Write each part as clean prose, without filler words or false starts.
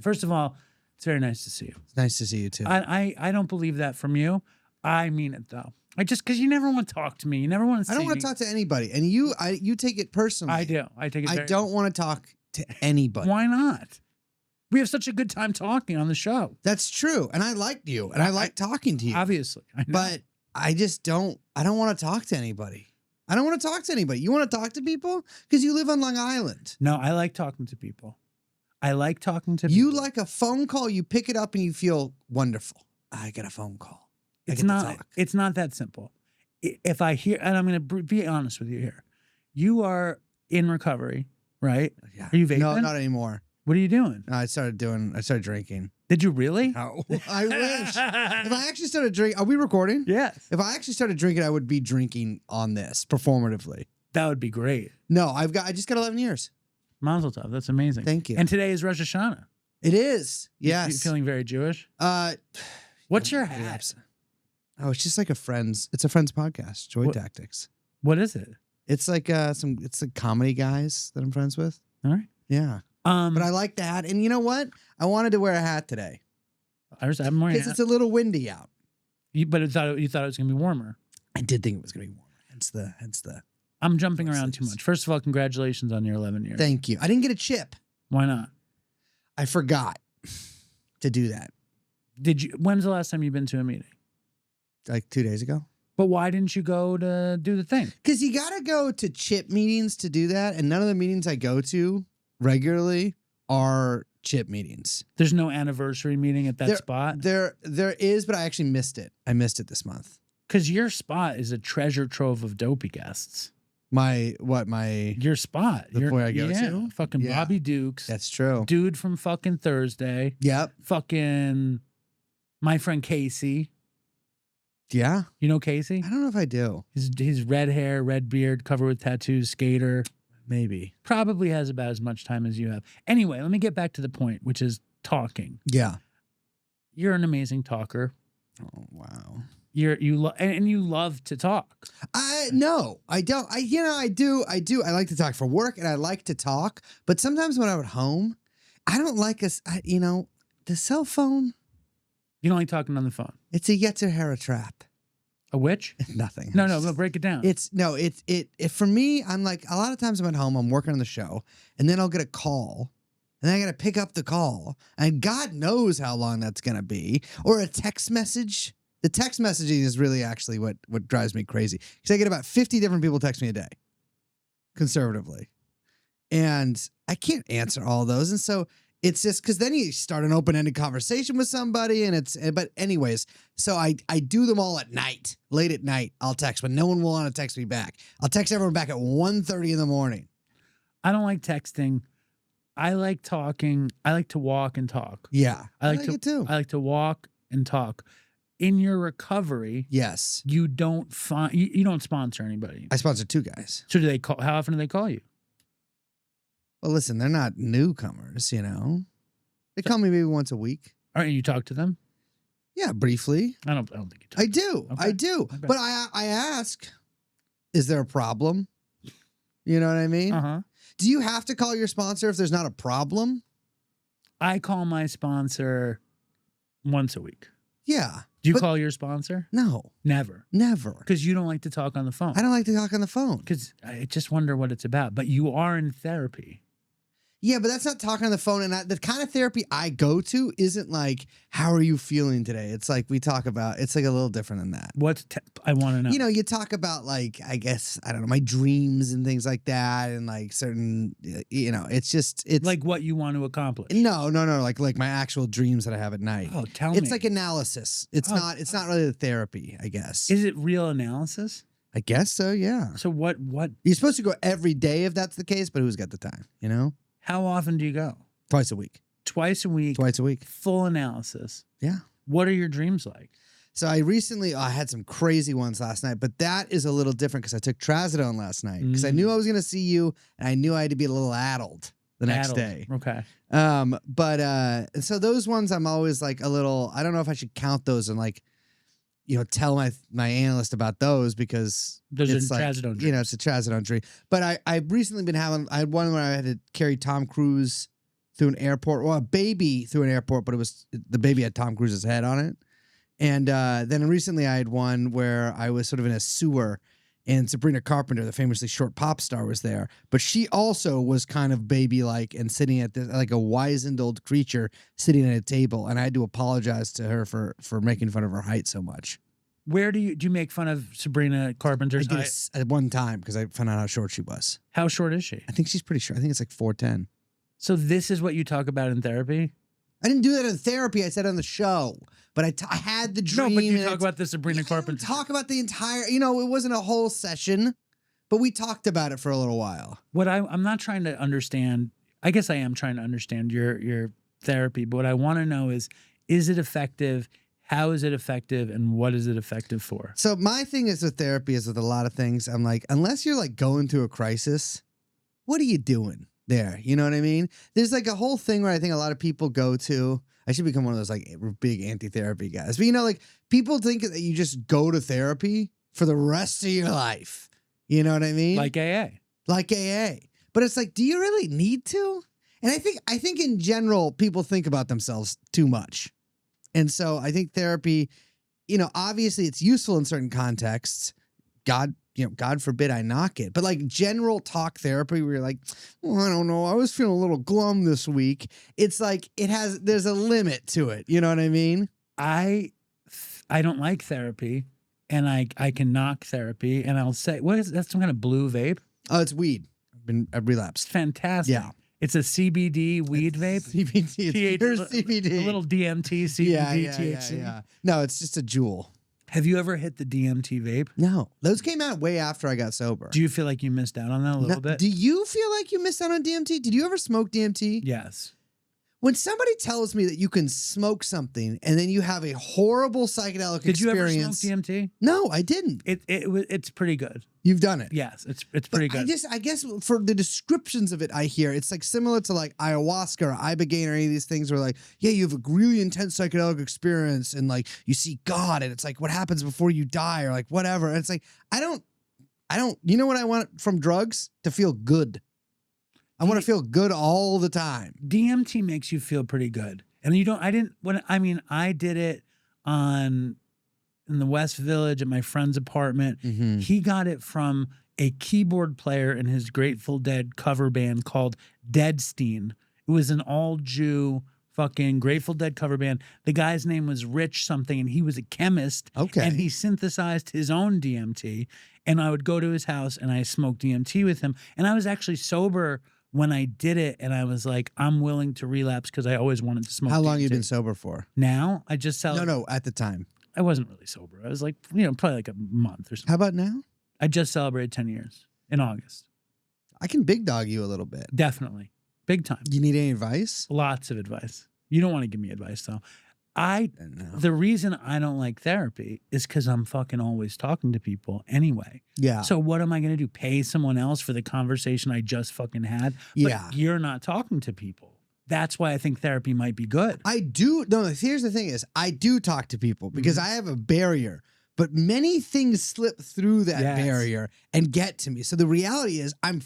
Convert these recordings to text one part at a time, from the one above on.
First of all, it's very nice to see you. It's nice to see you too. I don't believe that from you. I mean it though. Because you never want to talk to me. You never want to see I don't want me. to talk to anybody. And you take it personally. I do. I take it I don't want to talk to anybody. Why not? We have such a good time talking on the show. That's true. And I liked you. And I like talking to you. Obviously. I know. But I just don't want to talk to anybody. I don't want to talk to anybody. You want to talk to people? Because you live on Long Island. No, I like talking to people. I like talking to You people. like a phone call, you pick it up and you feel wonderful. I get a phone call. It's not that simple. If I hear, and I'm going to be honest with you here, you are in recovery, right? Yeah. Are you vaping? No, not anymore. What are you doing? I started drinking. Did you really? No, I wish. If I actually started drinking, are we recording? Yes. If I actually started drinking, I would be drinking on this performatively. That would be great. No, I just got 11 years. Mazel tov. That's amazing. Thank you. And today is Rosh Hashanah. It is. Yes. You feeling very Jewish? What's your hat? Oh, it's just like it's a friend's podcast, Joy Tactics. What is it? It's like it's like comedy guys that I'm friends with. All right. Yeah. But I like the hat. And you know what? I wanted to wear a hat today. I'm wearing because it's a little windy out. But you thought it was going to be warmer. I did think it was going to be warmer. Hence the. I'm jumping around too much. First of all, congratulations on your 11 years. Thank you. I didn't get a chip. Why not? I forgot to do that. When's the last time you've been to a meeting? Like 2 days ago. But why didn't you go to do the thing? Because you got to go to chip meetings to do that. And none of the meetings I go to regularly are chip meetings. There's no anniversary meeting at that spot? There is, but I actually missed it. I missed it this month. Because your spot is a treasure trove of dopey guests. Your spot. Where I go to? Fucking Bobby Dukes. That's true. Dude from fucking Thursday. Yep. Fucking my friend Casey. Yeah. You know Casey? I don't know if I do. He's red hair, red beard, covered with tattoos, skater. Maybe. Probably has about as much time as you have. Anyway, let me get back to the point, which is talking. Yeah. You're an amazing talker. Oh, wow. You love to talk. No, I don't. I do. I like to talk for work and I like to talk. But sometimes when I'm at home, I don't like the cell phone. You don't like talking on the phone. It's a Yetzer Hara trap. A witch? Nothing. No, break it down. For me, I'm like, a lot of times I'm at home, I'm working on the show, and then I'll get a call, and I got to pick up the call, and God knows how long that's going to be, or a text message. The text messaging is really actually what drives me crazy, because I get about 50 different people text me a day, conservatively, and I can't answer all those, and so it's just because then you start an open-ended conversation with somebody, but anyways, so I do them all at night, late at night. I'll text, but no one will want to text me back. I'll text everyone back at 1:30 in the morning. I don't like texting. I like talking. I like to walk and talk. Yeah, I like it too. I like to walk and talk. In your recovery, yes, you don't sponsor anybody. I sponsor 2 guys. So do they call? How often do they call you? Well, listen, they're not newcomers, They call me maybe once a week. All right, and you talk to them? Yeah, briefly. I don't think you talk. I do. Okay. I do. Okay. But I ask, is there a problem? You know what I mean? Uh-huh. Do you have to call your sponsor if there's not a problem? I call my sponsor once a week. Yeah. Do you call your sponsor? No. Never. Because you don't like to talk on the phone. I don't like to talk on the phone. Because I just wonder what it's about. But you are in therapy. Yeah, but that's not talking on the phone. And the kind of therapy I go to isn't like, how are you feeling today? It's like we talk about, it's like a little different than that. I want to know. You talk about like, I guess, I don't know, my dreams and things like that. And like certain, it's like what you want to accomplish. No. Like my actual dreams that I have at night. Oh, tell me. It's like analysis. It's not really the therapy, I guess. Is it real analysis? I guess so, yeah. So what? You're supposed to go every day if that's the case, but who's got the time, How often do you go? Twice a week. Twice a week. Full analysis. Yeah. What are your dreams like? So I had some crazy ones last night, but that is a little different because I took trazodone last night because I knew I was going to see you and I knew I had to be a little addled the next day. Okay. And so those ones I'm always like a little, I don't know if I should count those and like, tell my analyst about those because those it's are like, trazodone dreams. It's a trazodone dream. But I've recently I had one where I had to carry Tom Cruise through an airport. Well, a baby through an airport, but the baby had Tom Cruise's head on it. And then recently I had one where I was sort of in a sewer and Sabrina Carpenter, the famously short pop star, was there. But she also was kind of baby-like and sitting at this, like a wizened old creature sitting at a table. And I had to apologize to her for making fun of her height so much. Where do you make fun of Sabrina Carpenter's I did height? at one time because I found out how short she was. How short is she? I think she's pretty short. I think it's like 4'10". So this is what you talk about in therapy? I didn't do that in therapy. I said on the show. But I had the dream. No, but you talk about the Sabrina Carpenter. Talk about the entire, it wasn't a whole session, but we talked about it for a little while. What I'm not trying to understand, I guess I am trying to understand your therapy, but what I want to know is it effective? How is it effective? And what is it effective for? So my thing is with therapy is with a lot of things. I'm like, unless you're like going through a crisis, what are you doing there? You know what I mean? There's like a whole thing where I think a lot of people go to. I should become one of those like big anti-therapy guys. But like people think that you just go to therapy for the rest of your life. You know what I mean? Like AA. Like AA. But it's like, do you really need to? And I think in general, people think about themselves too much. And so I think therapy, obviously it's useful in certain contexts. God forbid I knock it. But like general talk therapy where you're like, well, I don't know, I was feeling a little glum this week. It's like there's a limit to it. You know what I mean? I don't like therapy, and I can knock therapy, and I'll say, what is that? Some kind of blue vape? Oh, it's weed. I've relapsed. It's fantastic. Yeah. It's a CBD weed vape. CBD. It's pure CBD. A little DMT, CBD, THC. Yeah. No, it's just a jewel. Have you ever hit the DMT vape? No. Those came out way after I got sober. Do you feel like you missed out on that a little bit? Do you feel like you missed out on DMT? Did you ever smoke DMT? Yes. When somebody tells me that you can smoke something and then you have a horrible psychedelic Did you ever experience. smoke DMT? No, I didn't. It's pretty good. You've done it. Yes, it's pretty good. I guess for the descriptions of it, I hear it's like similar to like ayahuasca or ibogaine or any of these things where like, yeah, you have a really intense psychedelic experience and like you see God and it's like what happens before you die or like whatever. And it's like, I don't, you know what I want from drugs? To feel good. I want to feel good all the time. DMT makes you feel pretty good. And I did it in the West Village at my friend's apartment. Mm-hmm. He got it from a keyboard player in his Grateful Dead cover band called Deadstein. It was an all-Jew fucking Grateful Dead cover band. The guy's name was Rich something, and he was a chemist. Okay. And he synthesized his own DMT. And I would go to his house, and I smoked DMT with him. And I was actually sober when I did it, and I was like, I'm willing to relapse because I always wanted to smoke. How long DMT. you been sober for? Now? I just No, at the time. I wasn't really sober. I was like, probably like a month or something. How about now? I just celebrated 10 years in August. I can big dog you a little bit. Definitely. Big time. You need any advice? Lots of advice. You don't want to give me advice, though. No. The reason I don't like therapy is because I'm fucking always talking to people anyway. Yeah. So what am I going to do? Pay someone else for the conversation I just fucking had? Yeah. But you're not talking to people. That's why I think therapy might be good. I do. No, here's the thing is I do talk to people because I have a barrier, but many things slip through that barrier and get to me. So the reality is I'm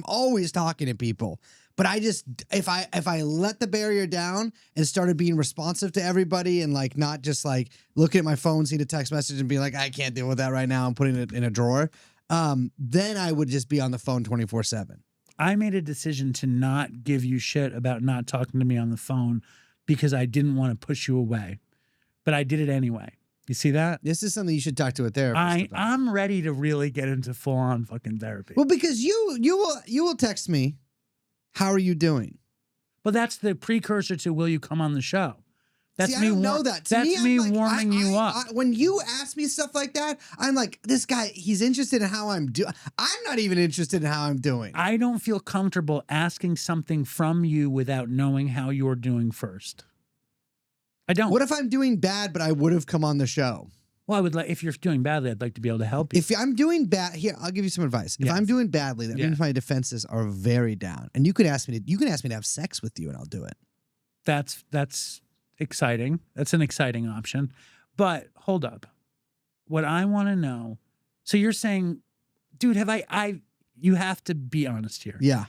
always talking to people. But I just, if I let the barrier down and started being responsive to everybody and like not just like looking at my phone, seeing a text message and be like, I can't deal with that right now, I'm putting it in a drawer, then I would just be on the phone 24/7. I made a decision to not give you shit about not talking to me on the phone because I didn't want to push you away. But I did it anyway. You see that? This is something you should talk to a therapist about. I'm ready to really get into full-on fucking therapy. Well, because you will text me, how are you doing? But that's the precursor to will you come on the show? That's See, I don't know that. To me, me warming you up. When you ask me stuff like that, I'm like, this guy, he's interested in how I'm doing. I'm not even interested in how I'm doing. I don't feel comfortable asking something from you without knowing how you're doing first. I don't. What if I'm doing bad, but I would have come on the show? Well, I would like, if you're doing badly, I'd like to be able to help you. If I'm doing bad, here, I'll give you some advice. If I'm doing badly, that means my defenses are very down. And you can ask me to have sex with you and I'll do it. That's exciting. That's an exciting option. But hold up. What I want to know, so you're saying, dude, you have to be honest here. Yeah.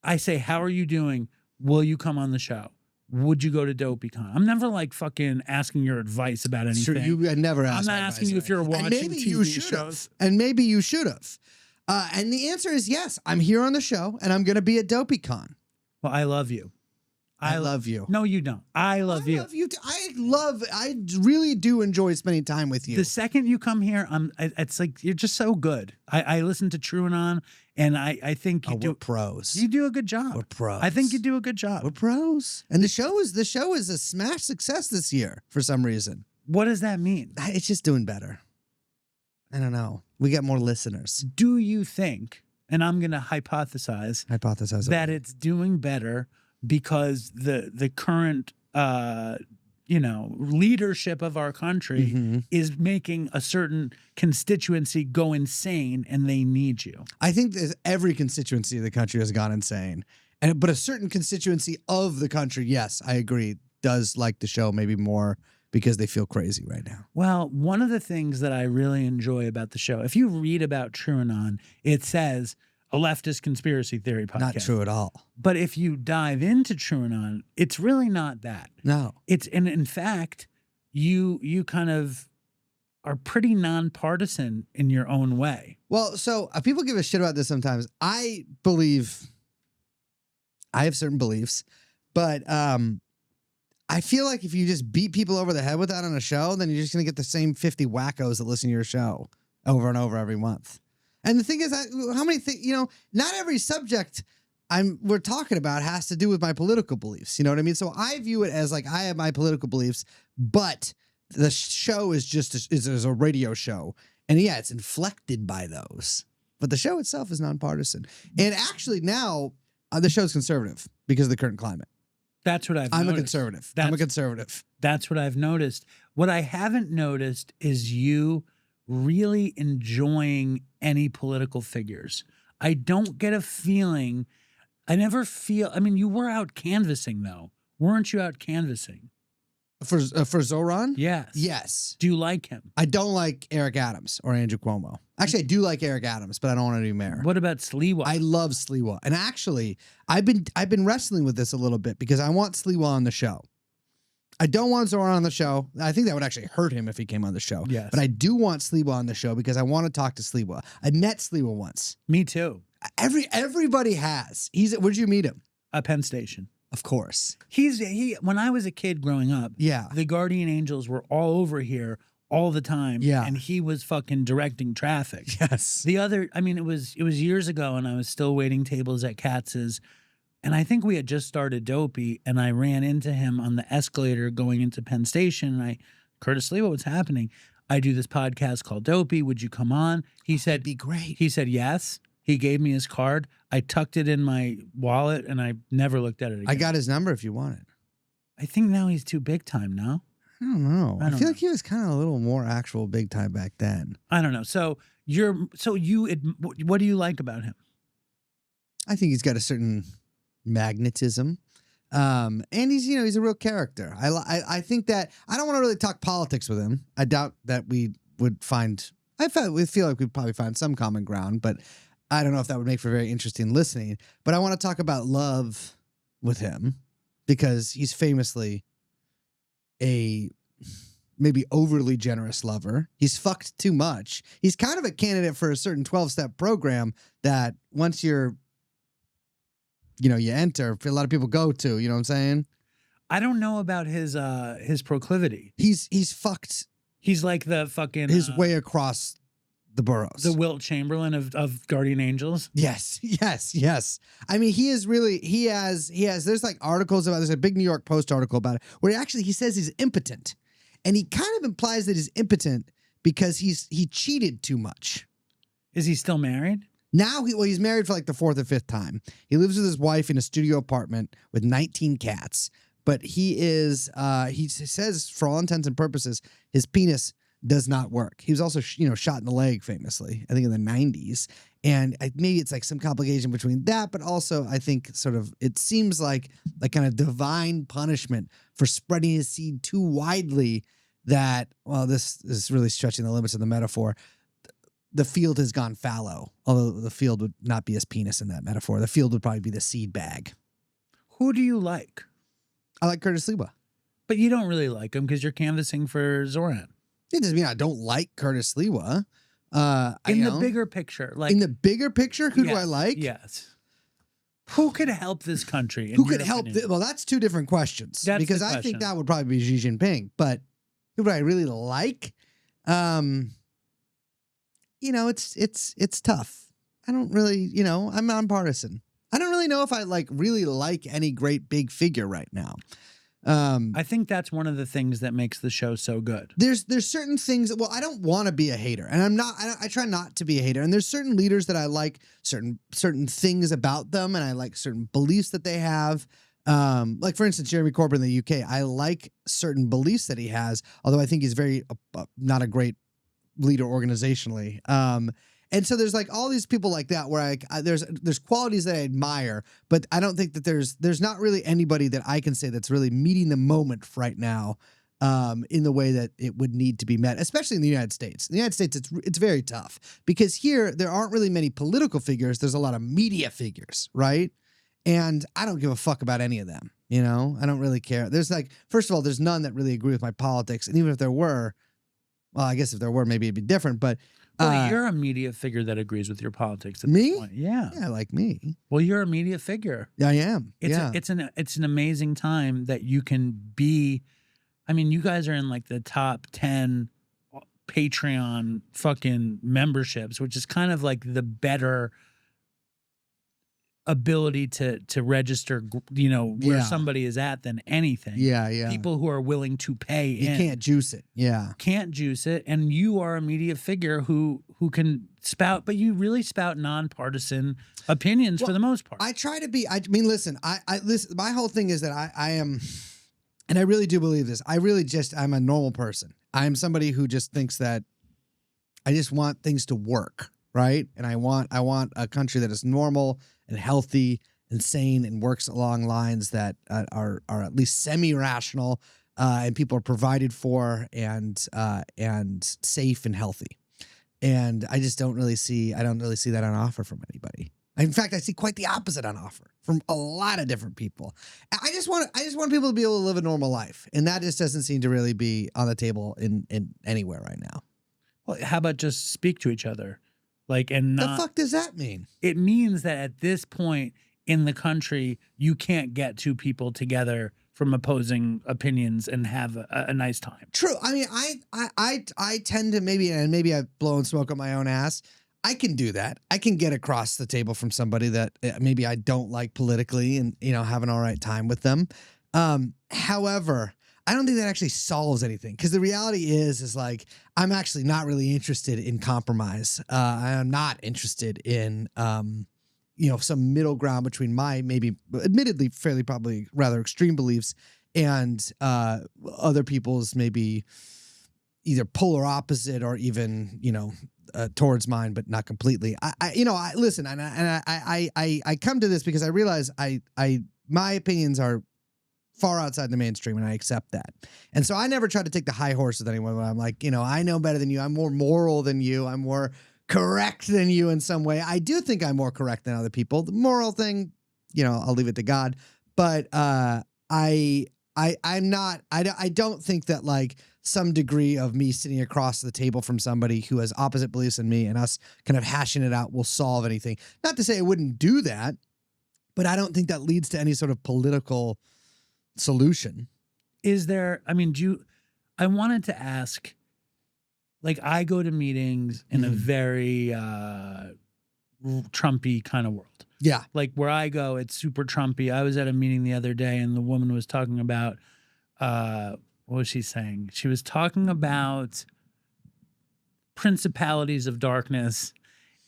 I say, how are you doing Will you come on the show? Would you go to DopeyCon? I'm never like fucking asking your advice about anything. Sure, you never asked. I'm not my asking you advice, if you're and watching maybe TV you should shows. have. And maybe you should have. And the answer is yes. I'm here on the show, and I'm going to be at DopeyCon. Well, I love you. I love you. No, you don't. I love you. I love you. I really do enjoy spending time with you. The second you come here, it's like you're just so good. I listen to True and On, and I think you we're pros. You do a good job. We're pros. I think you do a good job. We're pros. And the show is a smash success this year for some reason. What does that mean? It's just doing better. I don't know. We got more listeners. Do you think, and I'm going to hypothesize that it's doing better because the current leadership of our country is making a certain constituency go insane and they need you? I think that every constituency of the country has gone insane. But a certain constituency of the country, yes, I agree, does like the show maybe more because they feel crazy right now. Well, one of the things that I really enjoy about the show, if you read about True and On, it says a leftist conspiracy theory podcast. Not true at all. But if you dive into True and On, it's really not that. No. And in fact, you kind of are pretty nonpartisan in your own way. Well, so people give a shit about this sometimes. I have certain beliefs, but I feel like if you just beat people over the head with that on a show, then you're just going to get the same 50 wackos that listen to your show over and over every month. And the thing is, how many things, not every subject we're talking about has to do with my political beliefs. You know what I mean? So I view it as like I have my political beliefs, but the show is just is a radio show. And yeah, it's inflected by those. But the show itself is nonpartisan. And actually now the show's conservative because of the current climate. That's what I'm a conservative. I'm a conservative. That's what I've noticed. What I haven't noticed is you really enjoying any political figures. I don't get a feeling. I never feel. I mean, you were out canvassing, though. Weren't you out canvassing? For Zoran? Yes. Yes. Do you like him? I don't like Eric Adams or Andrew Cuomo. Actually, I do like Eric Adams, but I don't want to be mayor. What about Sliwa? I love Sliwa. And actually, I've been wrestling with this a little bit because I want Sliwa on the show. I don't want Zoran on the show. I think that would actually hurt him if he came on the show. Yes. But I do want Sliwa on the show because I want to talk to Sliwa. I met Sliwa once. Me too. Everybody has. Where'd you meet him? At Penn Station. Of course. When I was a kid growing up, yeah, the Guardian Angels were all over here all the time. Yeah. And he was fucking directing traffic. Yes. It was years ago and I was still waiting tables at Katz's. And I think we had just started Dopey and I ran into him on the escalator going into Penn Station. And Curtis Lee, what's happening? I do this podcast called Dopey. Would you come on? He said, that'd be great. He said, yes. He gave me his card. I tucked it in my wallet and I never looked at it again. I got his number if you want it. I think now he's too big time now. I don't know. I feel like he was kind of a little more actual big time back then. I don't know. So what do you like about him? I think he's got a certain magnetism. And he's a real character. I think that I don't want to really talk politics with him. I doubt that we would find, we feel like we'd probably find some common ground, but I don't know if that would make for very interesting listening. But I want to talk about love with him because he's famously a maybe overly generous lover. He's fucked too much. He's kind of a candidate for a certain 12-step program that once you enter, a lot of people go to, you know what I'm saying? I don't know about his proclivity. He's fucked. He's like the fucking his way across the boroughs. The Wilt Chamberlain of Guardian Angels. Yes. I mean, he has, there's like articles about, there's a big New York Post article about it where he says he's impotent. And he kind of implies that he's impotent because he cheated too much. Is he still married? Now he's married for like the 4th or 5th time. He lives with his wife in a studio apartment with 19 cats. But he says for all intents and purposes, his penis does not work. He was also, shot in the leg famously, I think in the 90s. And maybe it's like some complication between that, but also I think sort of, it seems like kind of divine punishment for spreading his seed too widely that, well, this is really stretching the limits of the metaphor. The field has gone fallow, although the field would not be his penis in that metaphor. The field would probably be the seed bag. Who do you like? I like Curtis Lewa. But you don't really like him because you're canvassing for Zoran. It doesn't mean I don't like Curtis Lewa. In the bigger picture, like in the bigger picture, who do I like? Yes. Who could help this country? Who could help? Well, that's two different questions. That's because the I think question. that would probably be Xi Jinping. But who do I really like? It's tough. I don't really, I'm nonpartisan. I don't really know if I really like any great big figure right now. I think that's one of the things that makes the show so good. There's certain things. Well, I don't want to be a hater, and I'm not. I try not to be a hater. And there's certain leaders that I like, certain things about them, and I like certain beliefs that they have. Like for instance, Jeremy Corbyn in the UK. I like certain beliefs that he has, although I think he's very not a great leader organizationally. And so there's all these people like that where there's qualities that I admire, but I don't think that there's not really anybody that I can say that's really meeting the moment right now in the way that it would need to be met, especially in the United States. In the United States, it's very tough because here there aren't really many political figures. There's a lot of media figures, right? And I don't give a fuck about any of them. I don't really care. There's first of all, there's none that really agree with my politics. And even if there were, well, I guess if there were, maybe it'd be different, but well, you're a media figure that agrees with your politics. At me? This point. Yeah. Yeah, like me. Well, you're a media figure. Yeah, I am. It's an amazing time that you can be. I mean, you guys are in the top 10 Patreon fucking memberships, which is kind of the better ability to register, where somebody is at than anything. Yeah. People who are willing to pay You can't juice it. Yeah. Can't juice it. And you are a media figure who can spout, but you really spout nonpartisan opinions for the most part. I try to be, listen, listen, my whole thing is that I am, and I really do believe this. I'm a normal person. I'm somebody who just thinks that I just want things to work. Right. And I want a country that is normal and healthy and sane and works along lines that are at least semi-rational and people are provided for and safe and healthy. And I just don't really see that on offer from anybody. In fact, I see quite the opposite on offer from a lot of different people. I just want people to be able to live a normal life. And that just doesn't seem to really be on the table in anywhere right now. Well, how about just speak to each other? And not, the fuck does that mean? It means that at this point in the country, you can't get two people together from opposing opinions and have a nice time. True. I mean, I tend to maybe I've blown smoke up my own ass. I can do that. I can get across the table from somebody that maybe I don't like politically and, have an all right time with them. However, I don't think that actually solves anything because the reality is I'm actually not really interested in compromise. I'm not interested in, some middle ground between my maybe admittedly fairly probably rather extreme beliefs and other people's maybe either polar opposite or even, towards mine, but not completely. I listen, and I come to this because I realize my opinions are far outside the mainstream, and I accept that. And so I never try to take the high horse with anyone when I'm I know better than you. I'm more moral than you. I'm more correct than you in some way. I do think I'm more correct than other people. The moral thing, I'll leave it to God. But I'm not. I don't think that some degree of me sitting across the table from somebody who has opposite beliefs than me and us kind of hashing it out will solve anything. Not to say I wouldn't do that, but I don't think that leads to any sort of political solution. Is there, I wanted to ask, I go to meetings in a very Trumpy kind of world. Yeah. Where I go, it's super Trumpy. I was at a meeting the other day and the woman was talking about, what was she saying? She was talking about principalities of darkness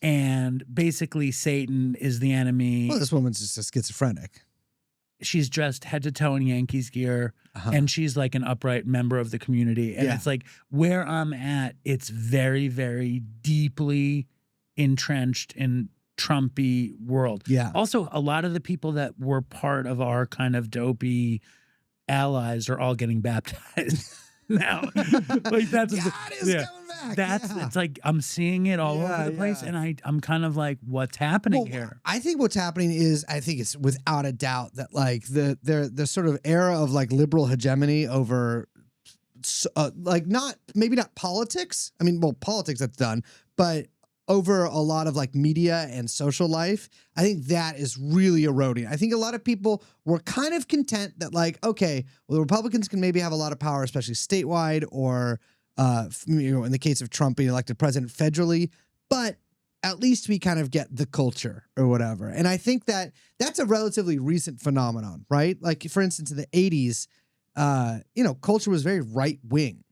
and basically Satan is the enemy. Well, this woman's just a schizophrenic. She's dressed head to toe in Yankees gear, and she's an upright member of the community. And it's where I'm at, it's very, very deeply entrenched in Trumpy world. Yeah. Also, a lot of the people that were part of our kind of dopey allies are all getting baptized now. That's God is coming back. it's like I'm seeing it all over the place, and I'm kind of like, what's happening here? I think what's happening is I think it's without a doubt that like the sort of era of like liberal hegemony over like maybe not politics. I mean, well, politics that's done, but over a lot of like media and social life, I think that is really eroding. I think a lot of people were kind of content that like, okay, well, the Republicans can maybe have a lot of power, especially statewide or, in the case of Trump being elected president federally, but at least we kind of get the culture or whatever. And I think that that's a relatively recent phenomenon, right? Like for instance, in the 80s, culture was very right wing.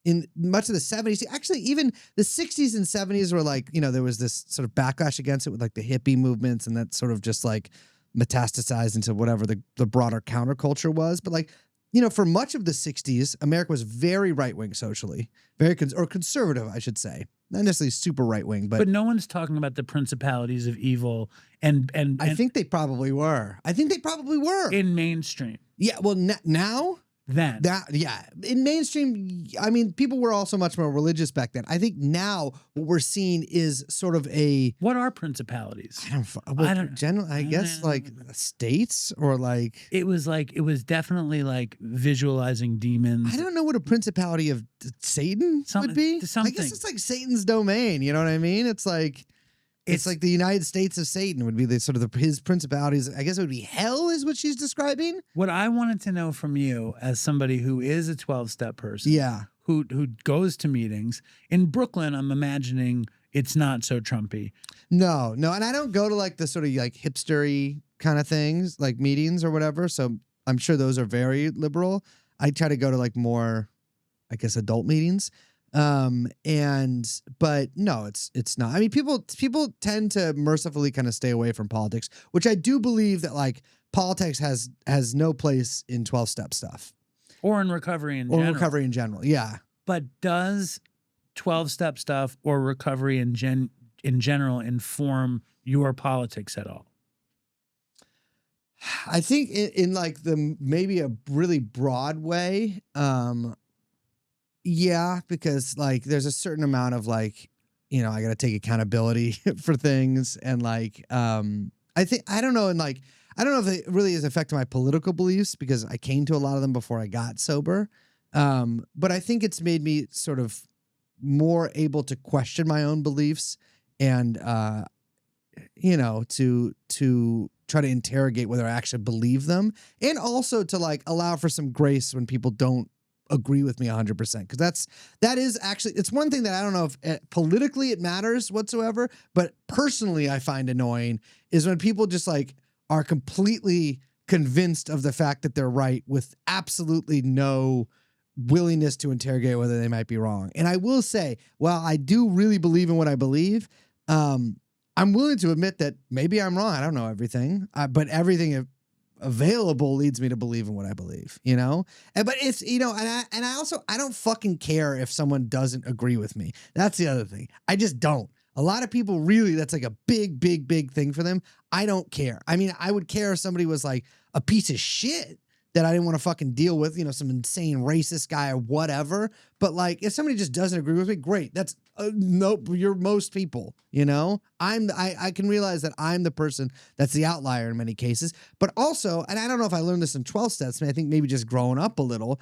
In much of the 70s, actually, even the 60s and 70s were like, there was this sort of backlash against it with like the hippie movements, and that sort of just like metastasized into whatever the broader counterculture was. But like, for much of the 60s, America was very right wing socially, very or conservative, I should say. Not necessarily super right wing, but no one's talking about the principalities of evil, and I think they probably were. In mainstream. Yeah, well, now. In mainstream, I mean, people were also much more religious back then. I think now what we're seeing is sort of what are principalities? I guess like states or like it was definitely like visualizing demons. I don't know what a principality of Satan would be. I guess it's like Satan's domain. You know what I mean? It's like. It's like the United States of Satan would be the sort of his principalities. I guess it would be hell is what she's describing. What I wanted to know from you as somebody who is a 12-step person, who goes to meetings in Brooklyn, I'm imagining it's not so Trumpy. No, and I don't go to like the sort of like hipstery kind of things, like meetings or whatever. So I'm sure those are very liberal. I try to go to like more, I guess, adult meetings. But no, it's not. I mean, people tend to mercifully kind of stay away from politics, which I do believe that like politics has no place in 12-step stuff. Or in recovery in general. Yeah. But does 12-step stuff or recovery in general inform your politics at all? I think in like maybe a really broad way, yeah, because like there's a certain amount of like, I got to take accountability for things. And like, I don't know if it really has affected my political beliefs because I came to a lot of them before I got sober. But I think it's made me sort of more able to question my own beliefs and, to try to interrogate whether I actually believe them, and also to like allow for some grace when people don't agree with me 100%, because that is actually, it's one thing that I don't know if politically it matters whatsoever, but personally I find annoying is when people just like are completely convinced of the fact that they're right with absolutely no willingness to interrogate whether they might be wrong. And I will say, while I do really believe in what I believe, I'm willing to admit that maybe I'm wrong. I don't know everything, but everything available leads me to believe in what I believe, but it's, and I don't fucking care if someone doesn't agree with me. That's the other thing. I just don't. A lot of people really, that's like a big, big, big thing for them. I don't care. I mean, I would care if somebody was like a piece of shit that I didn't want to fucking deal with, some insane racist guy or whatever. But like, if somebody just doesn't agree with me, great. That's nope. You're most people, I can realize that I'm the person that's the outlier in many cases, but also, and I don't know if I learned this in 12 steps, I think maybe just growing up a little,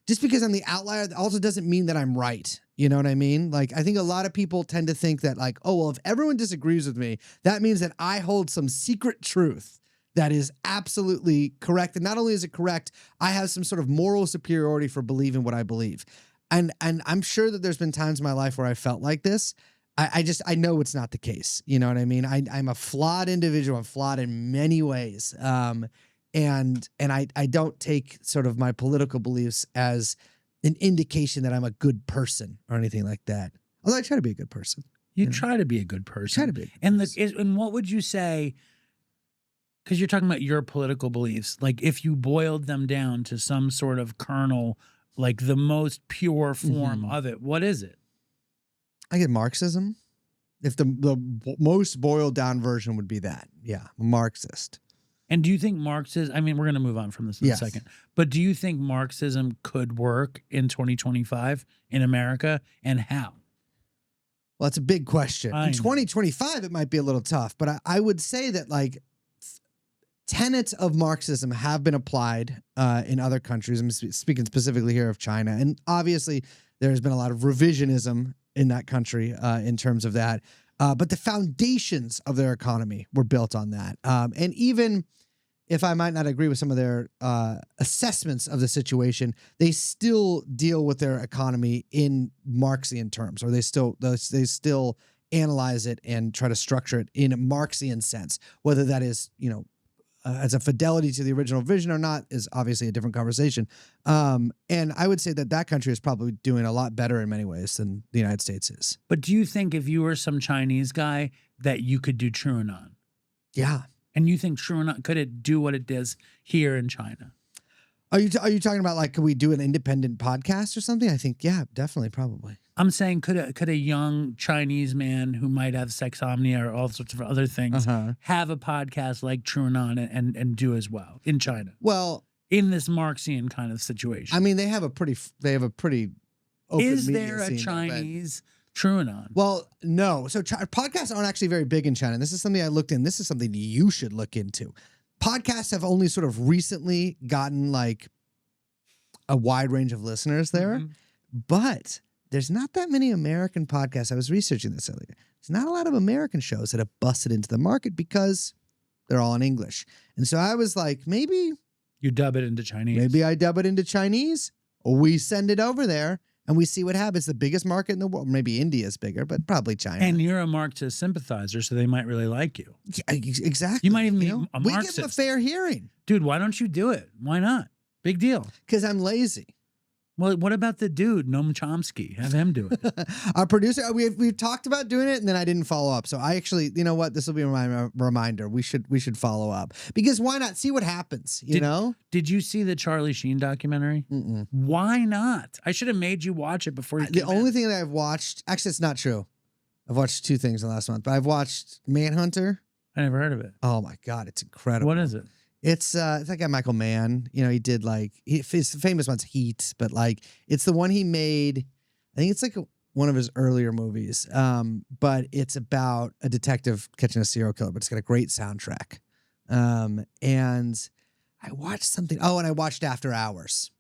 just because I'm the outlier also doesn't mean that I'm right. You know what I mean? Like, I think a lot of people tend to think that like, oh, well, if everyone disagrees with me, that means that I hold some secret truth that is absolutely correct. And not only is it correct, I have some sort of moral superiority for believing what I believe. And I'm sure that there's been times in my life where I felt like this. I know it's not the case. You know what I mean? I'm a flawed individual. I'm flawed in many ways. And I don't take sort of my political beliefs as an indication that I'm a good person or anything like that. Although I try to be a good person. You try to be a good person. Try to be a good person. And what would you say, because you're talking about your political beliefs, like if you boiled them down to some sort of kernel, like the most pure form of it, what is it? I get Marxism. If the most boiled down version would be that. Yeah, Marxist. And do you think Marxism, I mean, we're going to move on from this in Yes. a second, but do you think Marxism could work in 2025 in America, and how? Well, that's a big question. I In know. 2025, it might be a little tough, but I would say that like tenets of Marxism have been applied in other countries. I'm speaking specifically here of China. And obviously, there's been a lot of revisionism in that country in terms of that. But the foundations of their economy were built on that. And even if I might not agree with some of their assessments of the situation, they still deal with their economy in Marxian terms, or they still analyze it and try to structure it in a Marxian sense. Whether that is, as a fidelity to the original vision or not is obviously a different conversation. And I would say that country is probably doing a lot better in many ways than the United States is. But do you think if you were some Chinese guy that you could do TrueAnon? Yeah. And you think TrueAnon, could it do what it does here in China? Are you talking about like, could we do an independent podcast or something? I think, yeah, definitely, probably. I'm saying, could a young Chinese man who might have sexomnia or all sorts of other things have a podcast like TrueAnon and do as well in China? Well, in this Marxian kind of situation. I mean, they have a pretty open Is media there a scene, Chinese TrueAnon? Well, no. So podcasts aren't actually very big in China. This is something I looked in. This is something you should look into. Podcasts have only sort of recently gotten like a wide range of listeners there, but there's not that many American podcasts. I was researching this earlier. There's not a lot of American shows that have busted into the market because they're all in English. And so I was like, maybe you dub it into Chinese. Maybe I dub it into Chinese. Or we send it over there and we see what happens. The biggest market in the world. Maybe India is bigger, but probably China. And you're a Marxist sympathizer, so they might really like you. Yeah, exactly. You might even be a We Marxist. give them a fair hearing. Dude, why don't you do it? Why not? Big deal. Because I'm lazy. Well, what about the dude, Noam Chomsky? Have him do it. Our producer, we've talked about doing it, and then I didn't follow up. So I actually, you know what? This will be a reminder. We should follow up, because why not see what happens? You know? Did you see the Charlie Sheen documentary? Mm-mm. Why not? I should have made you watch it before you. The only thing that I've watched, actually, it's not true. I've watched 2 things in the last month, but I've watched Manhunter. I never heard of it. Oh my God, it's incredible. What is it? It's that guy Michael Mann. You know, he did like his famous one's Heat, but like it's the one he made. I think it's like one of his earlier movies. But it's about a detective catching a serial killer, but it's got a great soundtrack. And I watched something. Oh, and I watched After Hours.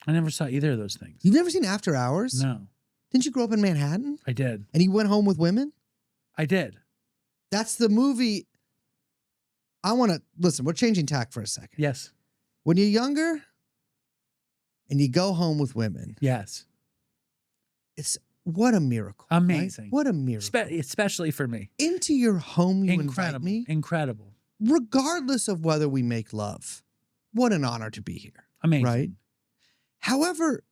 I never saw either of those things. You've never seen After Hours? No, Didn't you grow up in Manhattan? I did. And you went home with women? I did. That's the movie. I want to listen. We're changing tack for a second. Yes. When you're younger and you go home with women, Yes. it's what a miracle. Amazing. Right? What a miracle. Especially for me. Into your home, you invite Incredible. me, Incredible. regardless of whether we make love. What an honor to be here. Amazing. Right? However,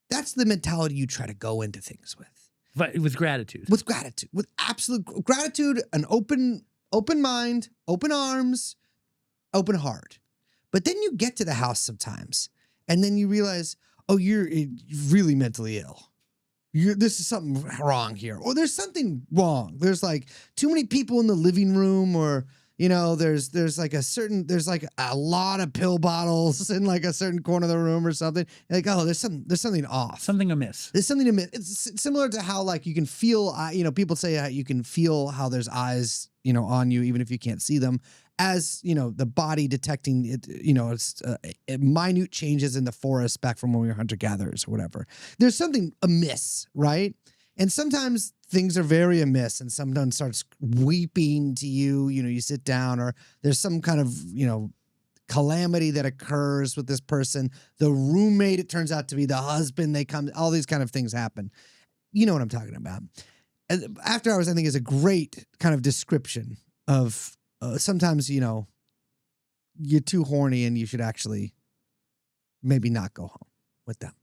that's the mentality you try to go into things with. But with gratitude. With gratitude. With absolute gratitude, an open mind, open arms, open heart. But then you get to the house sometimes, and then you realize, oh, you're really mentally ill. This is something wrong here. Or there's something wrong. There's like too many people in the living room, or, you know, there's like a lot of pill bottles in like a certain corner of the room or something. You're like, oh, there's something off. Something amiss. There's something amiss. It's similar to how like you can feel, people say you can feel how there's eyes, on you, even if you can't see them, as, the body detecting it, it's minute changes in the forest back from when we were hunter-gatherers or whatever. There's something amiss, right? And sometimes things are very amiss, and someone starts weeping to you, you sit down, or there's some kind of, calamity that occurs with this person. The roommate, it turns out to be the husband. All these kind of things happen. You know what I'm talking about. And After Hours, I think, is a great kind of description of sometimes, you're too horny and you should actually maybe not go home with them.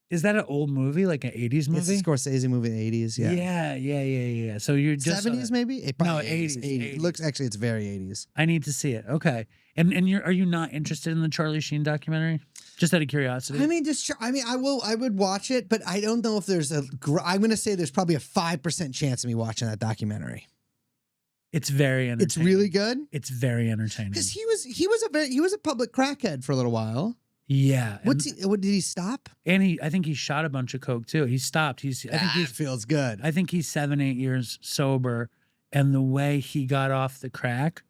Is that an old movie, like an 80s movie? It's a Scorsese movie in the 80s, yeah. Yeah. So you're just 70s maybe? No, 80s. 80s. It looks, actually, it's very 80s. I need to see it. Okay. And are you not interested in the Charlie Sheen documentary? Just out of curiosity. I would watch it, but I don't know if I'm going to say there's probably a 5% chance of me watching that documentary. It's very entertaining. It's really good It's very entertaining. because he was a public crackhead for a little while. Yeah. What did he stop? And I think he shot a bunch of coke too. He stopped. I think That feels good. I think he's 7-8 years sober, and the way he got off the crack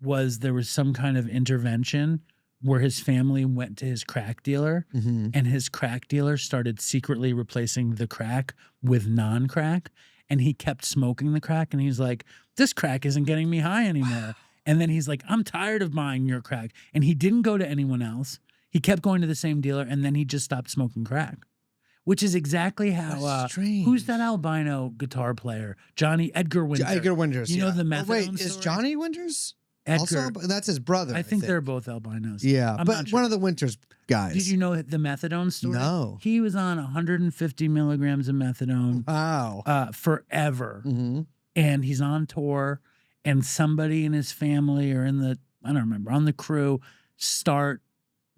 was there was some kind of intervention where his family went to his crack dealer, and his crack dealer started secretly replacing the crack with non-crack, and he kept smoking the crack, and he's like, this crack isn't getting me high anymore. Wow. And then he's like, I'm tired of buying your crack. And he didn't go to anyone else. He kept going to the same dealer, and then he just stopped smoking crack, which is exactly how. Who's that albino guitar player? Edgar Winters. Edgar Winters. You know the methadone wait, story? is Johnny Winters? Edgar. Also, that's his brother. I think they're both albinos. Yeah, I'm but one of the Winters guys. Did you know the methadone story? No. He was on 150 milligrams of methadone. Wow. Forever, and he's on tour, and somebody in his family or I don't remember, on the crew start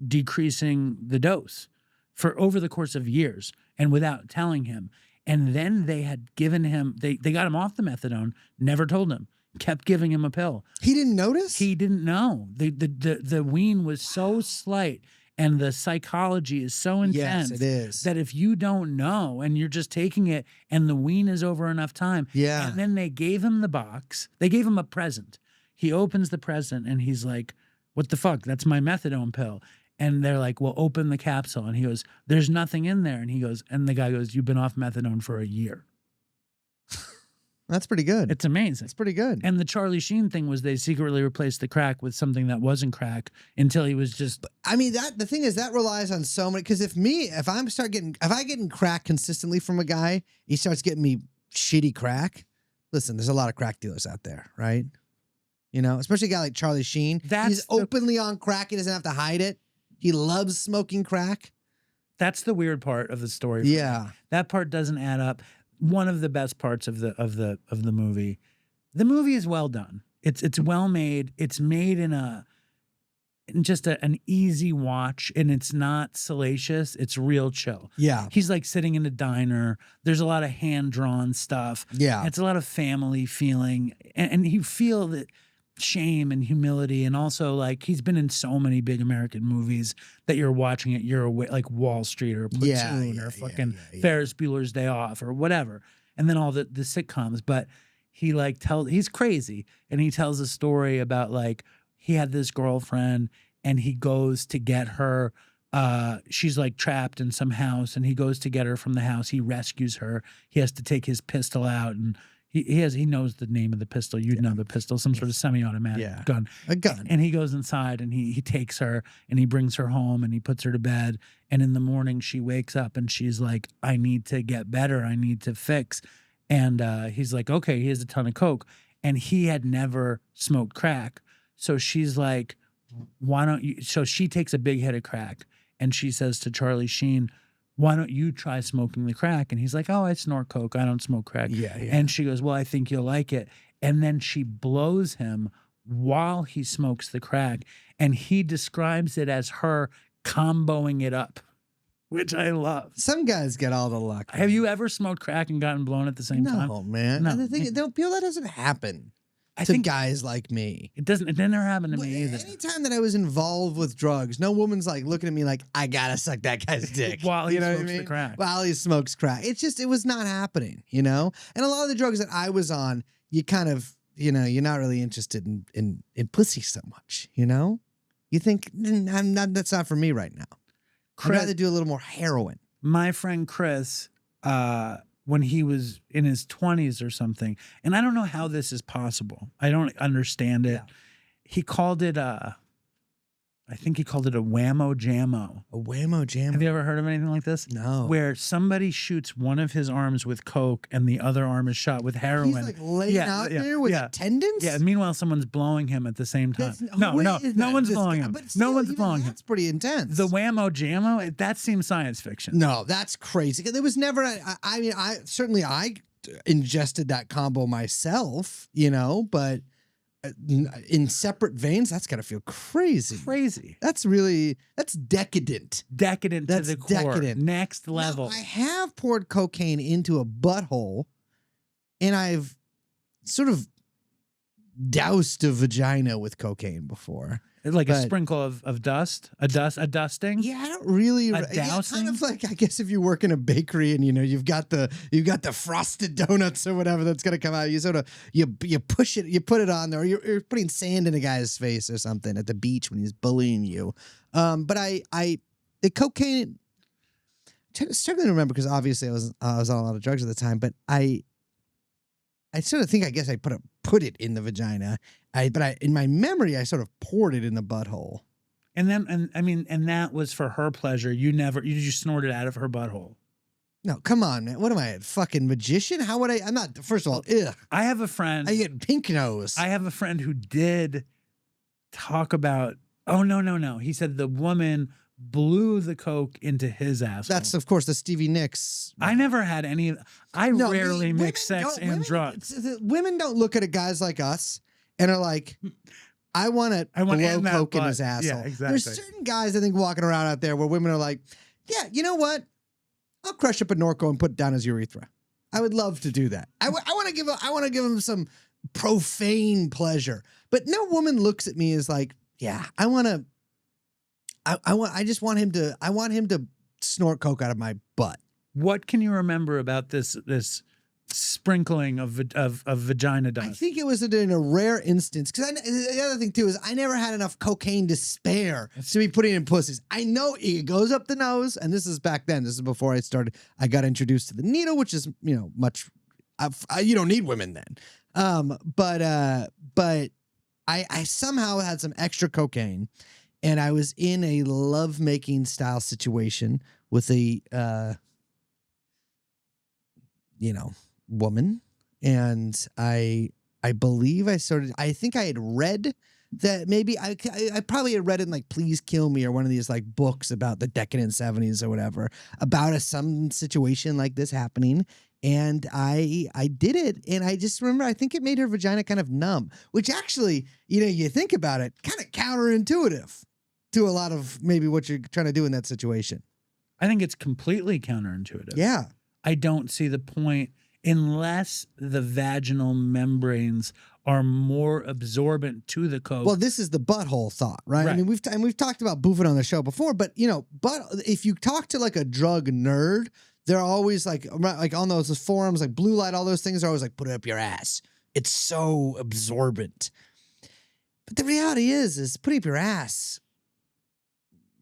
decreasing the dose for over the course of years and without telling him. And then they had given him, they got him off the methadone, never told him, kept giving him a pill. He didn't notice? He didn't know. The wean was so slight and the psychology is so intense. Yes, it is. That if you don't know and you're just taking it and the wean is over enough time. Yeah. And then they gave him the box. They gave him a present. He opens the present and he's like, what the fuck? That's my methadone pill. And they're like, well, open the capsule. And he goes, there's nothing in there. And he goes, and the guy goes, you've been off methadone for a year. That's pretty good. It's amazing. It's pretty good. And the Charlie Sheen thing was they secretly replaced the crack with something that wasn't crack until he was just. I mean, the thing is that relies on so many. Because if I get crack consistently from a guy, he starts getting me shitty crack. Listen, there's a lot of crack dealers out there, right? You know, especially a guy like Charlie Sheen. He's openly on crack. He doesn't have to hide it. He loves smoking crack. That's the weird part of the story. Yeah, that part doesn't add up. One of the best parts of the movie. The movie is well done. It's well made. It's made in just an easy watch, and it's not salacious. It's real chill. Yeah, he's like sitting in a diner. There's a lot of hand drawn stuff. Yeah, it's a lot of family feeling, and you feel that shame and humility, and also like he's been in so many big American movies that you're watching it, you're away, like Wall Street or Platoon or fucking Ferris Bueller's Day Off or whatever, and then all the sitcoms. But he's crazy, and he tells a story about like he had this girlfriend and he goes to get her. She's like trapped in some house, and he goes to get her from the house. He rescues her. He has to take his pistol out, and he knows the name of the pistol. You'd know the pistol, some sort of semi-automatic gun. A gun. And he goes inside and he takes her and he brings her home and he puts her to bed. And in the morning she wakes up and she's like, I need to get better. I need to fix. And he's like, okay, he has a ton of coke. And he had never smoked crack. So she's like, why don't you? So she takes a big hit of crack and she says to Charlie Sheen, why don't you try smoking the crack? And he's like, oh, I snort coke. I don't smoke crack. Yeah. And she goes, well, I think you'll like it. And then she blows him while he smokes the crack. And he describes it as her comboing it up, which I love. Some guys get all the luck. Have you ever smoked crack and gotten blown at the same time? No, man. No. And the thing, that doesn't happen. I think guys like me. It never happened to me either. Anytime that I was involved with drugs, no woman's like looking at me like, I gotta suck that guy's dick. While he smokes the crack. While he smokes crack. It was not happening, you know? And a lot of the drugs that I was on, you kind of, you know, you're not really interested in pussy so much, you know? You think, that's not for me right now. I'd rather do a little more heroin. My friend Chris, when he was in his 20s or something, and I don't know how this is possible. I don't understand it. Yeah. He called it I think he called it a whammo jammo. A whammo jammo. Have you ever heard of anything like this? No. Where somebody shoots one of his arms with coke and the other arm is shot with heroin. He's like laying out there with tendons? Yeah, meanwhile someone's blowing him at the same time. No one's blowing him. No one's blowing him. That's pretty intense. The whammo jammo, that seems science fiction. No, that's crazy. There was never, I ingested that combo myself, you know, but in separate veins, that's got to feel crazy. That's decadent. Decadent to the core. Decadent. Next level. Now, I have poured cocaine into a butthole, and I've sort of doused a vagina with cocaine before. Like a But- sprinkle of dust, a dusting. Yeah, I don't really. A Yeah, dousing? kind of like, I guess if you work in a bakery and you've got the frosted donuts or whatever that's gonna come out, you sort of you push it, you put it on there, or you're putting sand in a guy's face or something at the beach when he's bullying you. But the cocaine. Struggling to remember because obviously I was on a lot of drugs at the time, but I sort of think, I guess I put it in the vagina. But in my memory I sort of poured it in the butthole. And then, and that was for her pleasure. You just snorted out of her butthole. No, come on, man. What am I, a fucking magician? How would I? I'm not. First of all, ugh. I have a friend. I get pink nose. I have a friend who did talk about. Oh no. He said the woman blew the coke into his asshole. That's of course the Stevie Nicks. I never had any. I No, rarely women mix sex don't- and women- drugs. Women don't look at guys like us and are like, I want to blow in that coke in butt. his asshole. Yeah, exactly. There's certain guys I think walking around out there where women are like, yeah, you know what? I'll crush up a Norco and put it down his urethra. I would love to do that. I want to give him some profane pleasure. But no woman looks at me as like, yeah, I want him to snort coke out of my butt. What can you remember about this sprinkling of vagina dust? I think it was in a rare instance, because the other thing too is I never had enough cocaine to spare to be putting in pussies. I know it goes up the nose, and this is back then. This is before I got introduced to the needle, which is much. You don't need women then, but I somehow had some extra cocaine, and I was in a lovemaking style situation with a woman, and I believe I think I had read that maybe I probably had read it in like Please Kill Me or one of these like books about the decadent 70s or whatever about some situation like this happening. And I did it, and I just remember I think it made her vagina kind of numb, which actually, you think about it, kind of counterintuitive to a lot of maybe what you're trying to do in that situation. I think it's completely counterintuitive. Yeah. I don't see the point unless the vaginal membranes are more absorbent to the coke. Well, this is the butthole thought, right? I mean, we've talked about boofing on the show before, but but if you talk to like a drug nerd, they're always like on those forums, like Blue Light, all those things are always like, put it up your ass. It's so absorbent. But the reality is putting up your ass,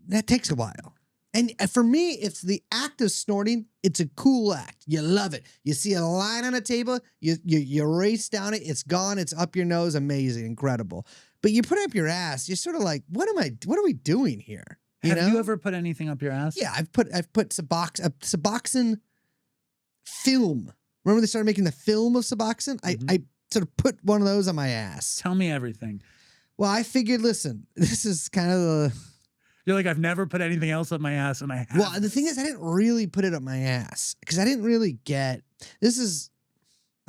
that takes a while. And for me, it's the act of snorting. It's a cool act. You love it. You see a line on a table, you race down it. It's gone. It's up your nose. Amazing, incredible. But you put it up your ass. You're sort of like, what are we doing here? Have you ever put anything up your ass? Yeah, I've put Suboxone film. Remember they started making the film of Suboxone? Mm-hmm. I sort of put one of those on my ass. Tell me everything. Well, I figured, listen, this is kind of the. You're like, I've never put anything else up my ass, and I have. Well, the thing is, I didn't really put it up my ass because I didn't really get. I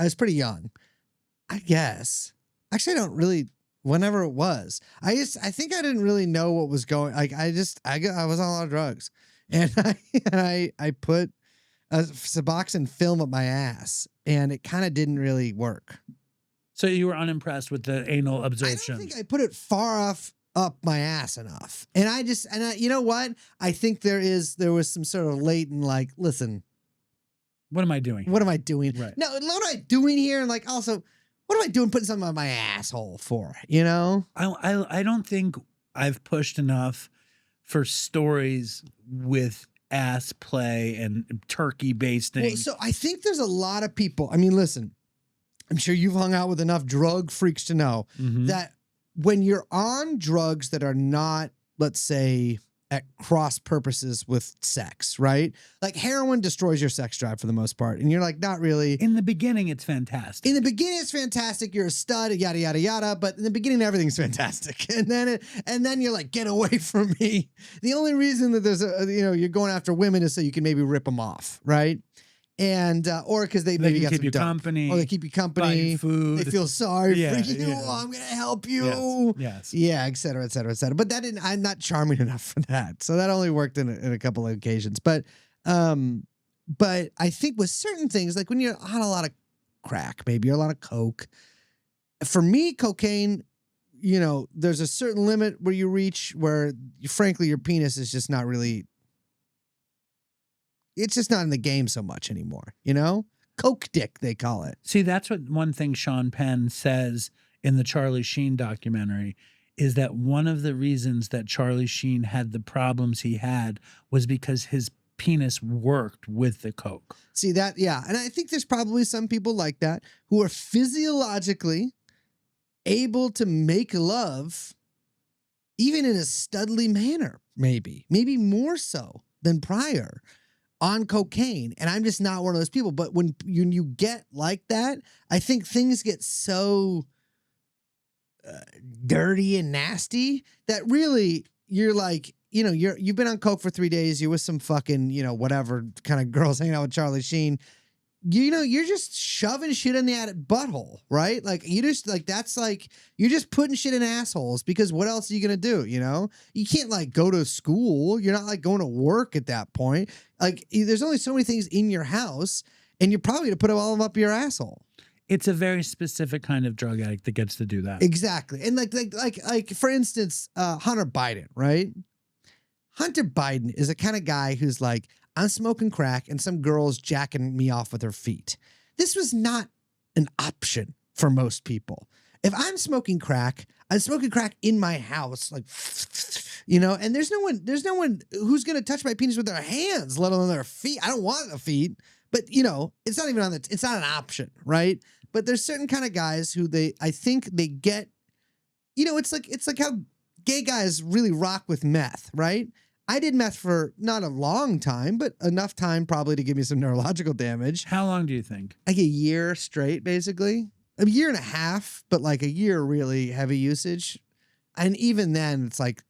was pretty young, I guess. Actually, I don't really. Whenever it was, I think I didn't really know what was going. Like I was on a lot of drugs, and I put a Suboxone film up my ass, and it kind of didn't really work. So you were unimpressed with the anal absorption. I don't think I put it far off up my ass enough, and you know what? I think there was some sort of latent like, listen, what am I doing? What am I doing? Right. No, what am I doing here? And like also. What am I doing putting something on my asshole for, I don't think I've pushed enough for stories with ass play and turkey basting. Well, so I think there's a lot of people. I mean, listen, I'm sure you've hung out with enough drug freaks to know that when you're on drugs that are not, let's say, at cross purposes with sex, right? Like heroin destroys your sex drive for the most part. And you're like, not really. In the beginning, it's fantastic. In the beginning, it's fantastic. You're a stud, yada, yada, yada. But in the beginning, everything's fantastic. And then you're like, get away from me. The only reason that there's you're going after women is so you can maybe rip them off, right? And or because they maybe keep you company, or they keep you company, food. They feel sorry for you. Yeah. Oh, I'm gonna help you. Yes. Yeah, et cetera, et cetera, et cetera. But I'm not charming enough for that. So that only worked in a couple of occasions. But I think with certain things, like when you're on a lot of crack, maybe or a lot of coke, For me, cocaine, there's a certain limit where you reach where, frankly, your penis is just not really, it's just not in the game so much anymore, Coke dick, they call it. See, that's what one thing Sean Penn says in the Charlie Sheen documentary is that one of the reasons that Charlie Sheen had the problems he had was because his penis worked with the coke. See that? Yeah. And I think there's probably some people like that who are physiologically able to make love even in a studly manner, maybe more so than prior on cocaine. And I'm just not one of those people. But when you get like that, I think things get so dirty and nasty that really you're like, you've been on coke for 3 days. You're with some fucking, whatever kind of girls hanging out with Charlie Sheen. You're just shoving shit in the butthole, right? Like you just like, that's like, you're just putting shit in assholes because what else are you going to do? You can't like go to school. You're not like going to work at that point. Like there's only so many things in your house and you're probably going to put them all up your asshole. It's a very specific kind of drug addict that gets to do that. Exactly. And like for instance, Hunter Biden, right? Hunter Biden is the kind of guy who's like, I'm smoking crack and some girl's jacking me off with her feet. This was not an option for most people. If I'm smoking crack in my house, like, and there's no one who's going to touch my penis with their hands, let alone their feet. I don't want the feet, but it's not even it's not an option, right? But there's certain kind of guys who I think they get, it's like how gay guys really rock with meth, right? I did meth for not a long time, but enough time probably to give me some neurological damage. How long do you think? Like a year straight, basically. A year and a half, but like a year really heavy usage. And even then, it's like,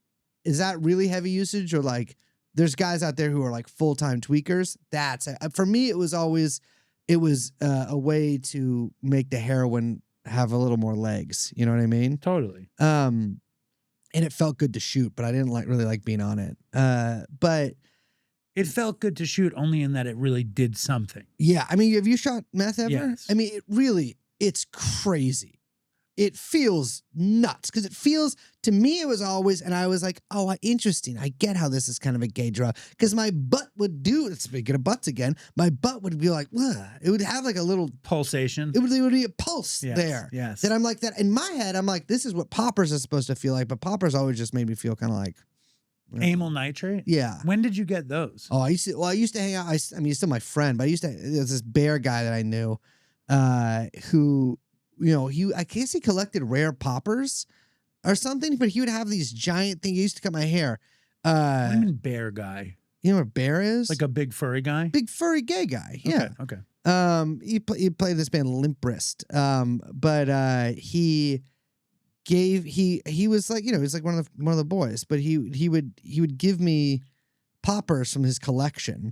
is that really heavy usage? Or like, there's guys out there who are like full-time tweakers. For me, it was a way to make the heroin have a little more legs. You know what I mean? Totally. And it felt good to shoot, but I didn't really like being on it. But it felt good to shoot only in that it really did something. Yeah. I mean, have you shot meth ever? Yes. I mean, it's crazy. It feels nuts because it feels, to me, it was always, and I was like, oh, interesting. I get how this is kind of a gay drug. Because my butt would speaking of butts again, my butt would be like, ugh. It would have like a little pulsation. It would be a pulse there. Yes. That I'm like that. In my head, I'm like, this is what poppers are supposed to feel like. But poppers always just made me feel kind of like. Amyl nitrate? Yeah. When did you get those? Oh, I used to hang out. I mean, he's still my friend, but there's this bear guy that I knew who, I guess he collected rare poppers or something, but he would have these giant things. He used to cut my hair. What do you mean bear guy? You know what a bear is? Like a big furry guy? Big furry gay guy. Yeah. Okay. He played this band Limp Wrist. But he was like, he was like one of the boys, but he would give me poppers from his collection.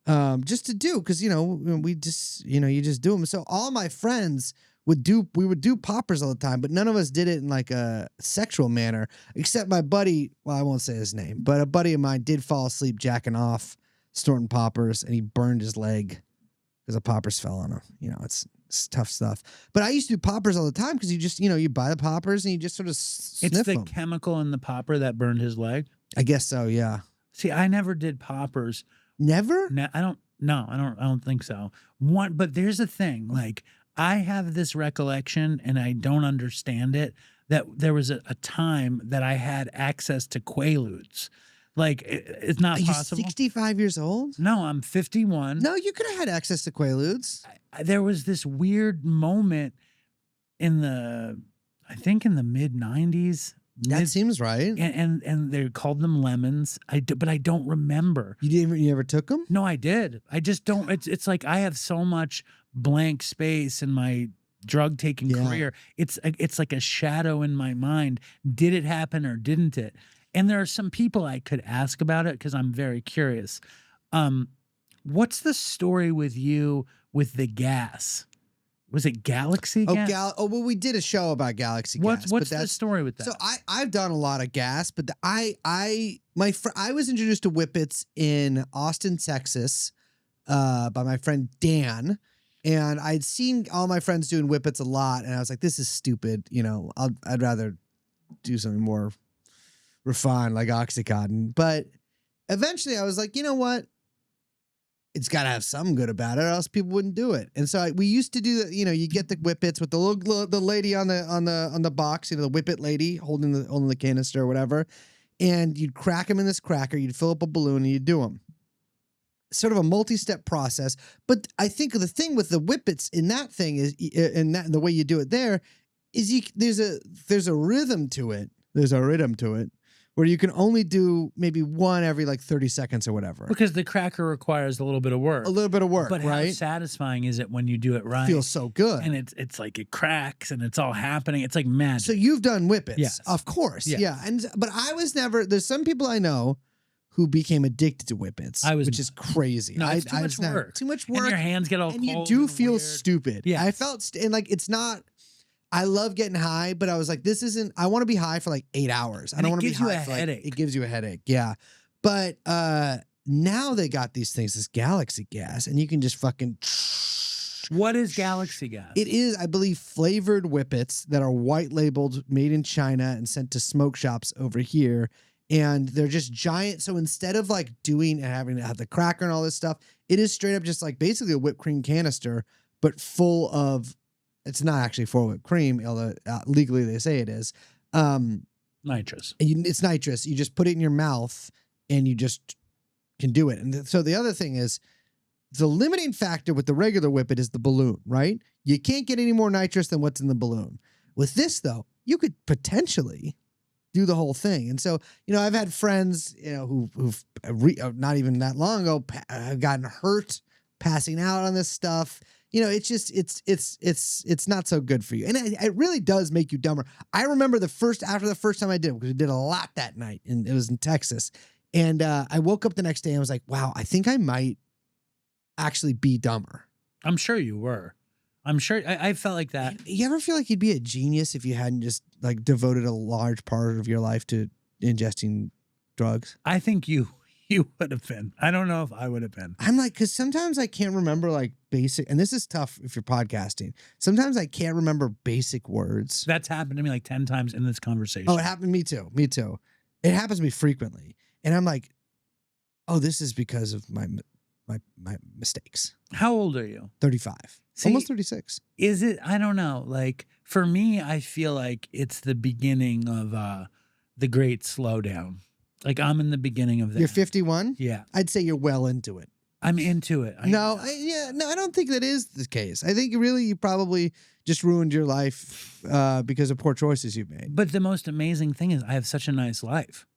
Just to do, because we just you just do them. So all my friends we would do poppers all the time, but none of us did it in like a sexual manner, except my buddy. Well, I won't say his name, but a buddy of mine did fall asleep jacking off, snorting poppers, and he burned his leg because the poppers fell on him. It's tough stuff. But I used to do poppers all the time because you just you buy the poppers and you just sort of sniff It's the them. chemical in the popper that burned his leg. I guess so. Yeah. See, I never did poppers. Never? No, I don't think so. But there's a thing, like I have this recollection and I don't understand it, that there was a time that I had access to Quaaludes. Like it's not possible. Are you 65 years old? No, I'm 51. No, you could have had access to Quaaludes. There was this weird moment I think in the mid 90s. That seems right. And they called them lemons. But I don't remember. You ever took them? No, I did. I just don't. It's like I have so much blank space in my drug taking career. It's like a shadow in my mind. Did it happen or didn't it? And there are some people I could ask about it because I'm very curious. What's the story with you with the gas? Was it Galaxy gas? Well, we did a show about Galaxy gas. What's the story with that? So I've done a lot of gas, but I was introduced to Whippets in Austin, Texas, by my friend Dan, And I'd seen all my friends doing whippets a lot, and I was like, this is stupid. You know, I'd rather do something more refined like Oxycontin. But eventually I was like, you know what? It's got to have something good about it, or else people wouldn't do it. And so we used to do that. You know, you get the whippets with the lady on the box, you know, the whippet lady holding the canister or whatever, and you'd crack them in this cracker. You'd fill up a balloon and you'd do them. Sort of a multi-step process. But I think the thing with the whippets in that thing is, and the way you do it there, is there's a rhythm to it. There's a rhythm to it where you can only do maybe one every like 30 seconds or whatever. Because the cracker requires a little bit of work. A little bit of work, but right? how satisfying is it when you do it right? It feels so good. And it's like it cracks and it's all happening. It's like magic. So you've done whippets. Yes. Of course. Yes. Yeah. But I was never, there's some people I know who became addicted to whippets, which is crazy. No, it's too much work. Too much work. And your hands get all and cold. you do and feel weird. stupid. Yeah. I felt, and like, it's not, I love getting high, but I was like, this isn't, I want to be high for like 8 hours. I don't want to be high for like, headache. It gives you a headache. Yeah. But now they got these things, this Galaxy gas, and you can just fucking. What is Galaxy gas? It is, I believe, flavored whippets that are white labeled, made in China and sent to smoke shops over here. And they're just giant. So instead of like doing and having to have the cracker and all this stuff, it is straight up just like basically a whipped cream canister, but full of, it's not actually full of whipped cream, although legally they say it is. Nitrous. It's nitrous. You just put it in your mouth and you just can do it. And so the other thing is, the limiting factor with the regular whippet is the balloon, right? You can't get any more nitrous than what's in the balloon. With this, though, you could potentially do the whole thing. And so, you know, I've had friends, you know, who've not even that long ago have gotten hurt passing out on this stuff. You know, it's just, it's not so good for you. And it really does make you dumber. I remember after the first time I did it, because we did a lot that night, and it was in Texas. And I woke up the next day and I was like, wow, I think I might actually be dumber. I'm sure you were. I'm sure I felt like that. You ever feel like you'd be a genius if you hadn't just like devoted a large part of your life to ingesting drugs? I think you would have been. I don't know if I would have been. I'm like, because sometimes I can't remember like basic, and this is tough if you're podcasting. Sometimes I can't remember basic words. That's happened to me like 10 times in this conversation. Oh, it happened to me too. Me too. It happens to me frequently. And I'm like, oh, this is because of my mistakes. How old are you? 35. See, almost 36. Is it? I don't know. Like for me, I feel like it's the beginning of the great slowdown. Like I'm in the beginning of that. You're 51? Yeah. I'd say you're well into it. I'm into it. I don't think that is the case. I think really you probably just ruined your life because of poor choices you've made. But the most amazing thing is I have such a nice life.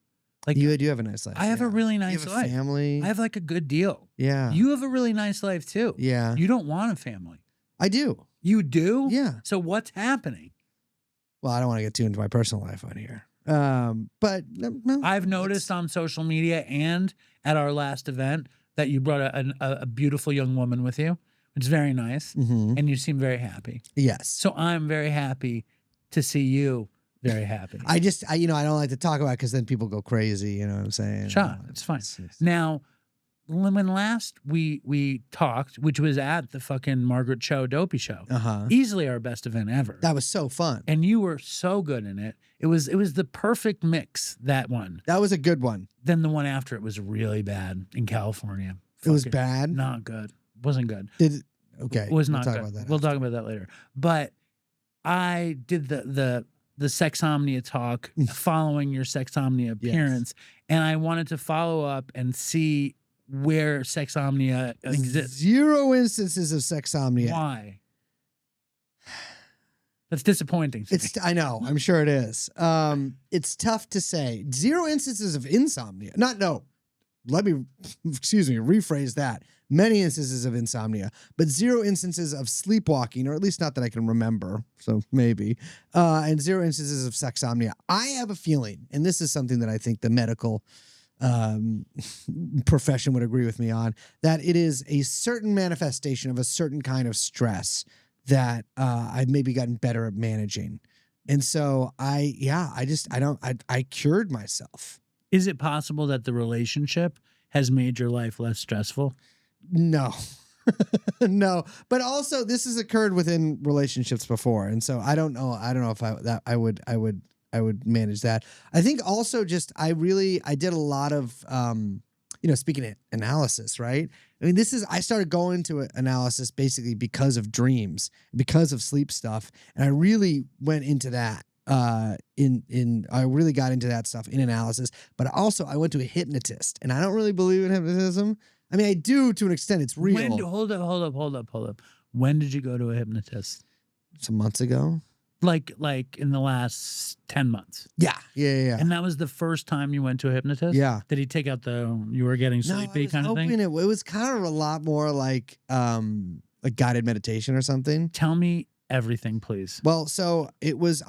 Like you do have a nice life. I have a really nice you have life. a family. I have like a good deal. Yeah. You have a really nice life too. Yeah. You don't want a family. I do. You do? Yeah. So what's happening? Well, I don't want to get too into my personal life on here. But I've noticed on social media and at our last event that you brought a beautiful young woman with you. It's very nice. Mm-hmm. And you seem very happy. Yes. So I'm very happy to see you very happy. I don't like to talk about it because then people go crazy. You know what I'm saying? Sure, it's fine. Now, when last we talked, which was at the fucking Margaret Cho Dopey show, easily our best event ever. That was so fun, and you were so good in it. It was the perfect mix. That one. That was a good one. Then the one after it was really bad in California. It was bad. Not good. Wasn't good. Okay. It was not we'll good. Talk about that we'll talk about that later. But I did the Sexomnia talk following your Sexomnia appearance, and I wanted to follow up and see where Sexomnia exists. 0 instances of Sexomnia. Why? That's disappointing. I know. I'm sure it is. It's tough to say. 0 instances of insomnia. Let me rephrase that. Many instances of insomnia, but 0 instances of sleepwalking, or at least not that I can remember. So maybe, and 0 instances of sexomnia. I have a feeling, and this is something that I think the medical profession would agree with me on, that it is a certain manifestation of a certain kind of stress that I've maybe gotten better at managing. And so I cured myself. Is it possible that the relationship has made your life less stressful? No. No, but also this has occurred within relationships before, and so I don't know if I would manage that. I think also just I did a lot of speaking of analysis, right? I mean, I started going to analysis basically because of dreams, because of sleep stuff, and I really went into that. I really got into that stuff in analysis, but also I went to a hypnotist, and I don't really believe in hypnotism. I mean, I do to an extent. It's real. Hold up. When did you go to a hypnotist? Some months ago. Like in the last 10 months. Yeah. And that was the first time you went to a hypnotist? Yeah. Did he take out you were getting sleepy kind of thing? It was kind of a lot more like guided meditation or something. Tell me everything, please. Well, so it was,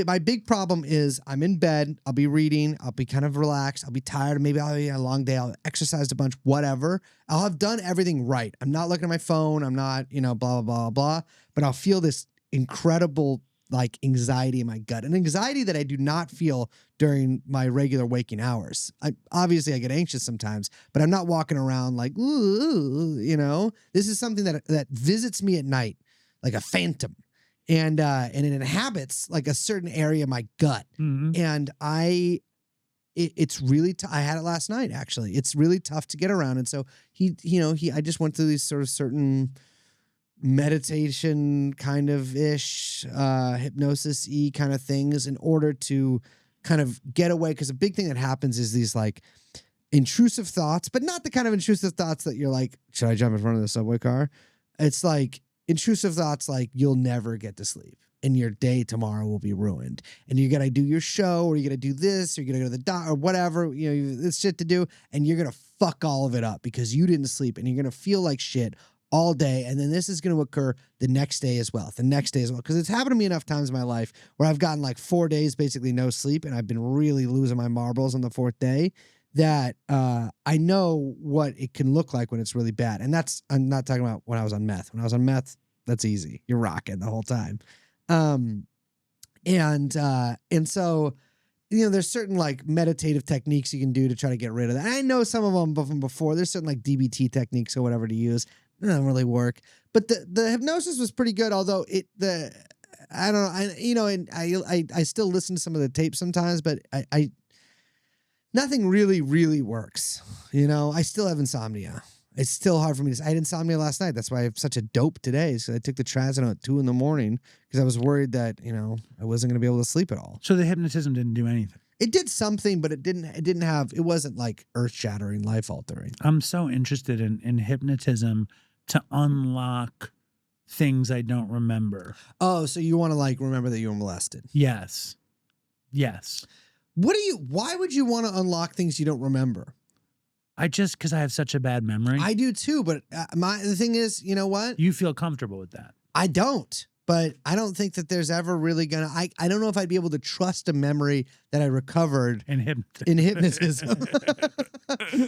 my big problem is I'm in bed, I'll be reading, I'll be kind of relaxed, I'll be tired, maybe I'll be a long day, I'll exercise a bunch, whatever. I'll have done everything right. I'm not looking at my phone, I'm not, blah, blah, blah, blah, but I'll feel this incredible like anxiety in my gut, an anxiety that I do not feel during my regular waking hours. Obviously I get anxious sometimes, but I'm not walking around like, ooh, this is something that visits me at night like a phantom, and it inhabits like a certain area of my gut. Mm-hmm. And it's really I had it last night, actually. It's really tough to get around. And so I just went through these sort of certain meditation kind of ish, hypnosis-y kind of things in order to kind of get away. Because a big thing that happens is these like intrusive thoughts, but not the kind of intrusive thoughts that you're like, should I jump in front of the subway car? It's like intrusive thoughts like you'll never get to sleep and your day tomorrow will be ruined. And you got to do your show, or you got to do this, or you're going to go to the doctor or whatever, this shit to do. And you're going to fuck all of it up because you didn't sleep, and you're going to feel like shit all day. And then this is going to occur the next day as well. Because it's happened to me enough times in my life where I've gotten like 4 days, basically no sleep. And I've been really losing my marbles on the 4th day, that I know what it can look like when it's really bad. And I'm not talking about when I was on meth. When I was on meth, that's easy. You're rocking the whole time. And so, there's certain like meditative techniques you can do to try to get rid of that. And I know some of them from before. There's certain like DBT techniques or whatever to use. It doesn't really work. But the hypnosis was pretty good, although I don't know. I still listen to some of the tapes sometimes, but I nothing really, really works. I still have insomnia. It's still hard for me I had insomnia last night. That's why I have such a dope today. So I took the trazodone at 2 a.m. because I was worried that, I wasn't going to be able to sleep at all. So the hypnotism didn't do anything. It did something, but it wasn't like earth shattering, life altering. I'm so interested in hypnotism to unlock things I don't remember. Oh, so you want to like remember that you were molested? Yes. Why would you want to unlock things you don't remember? Because I have such a bad memory. I do too, but the thing is, you know what? You feel comfortable with that. I don't, but I don't think that there's ever really I don't know if I'd be able to trust a memory that I recovered in hypnotism.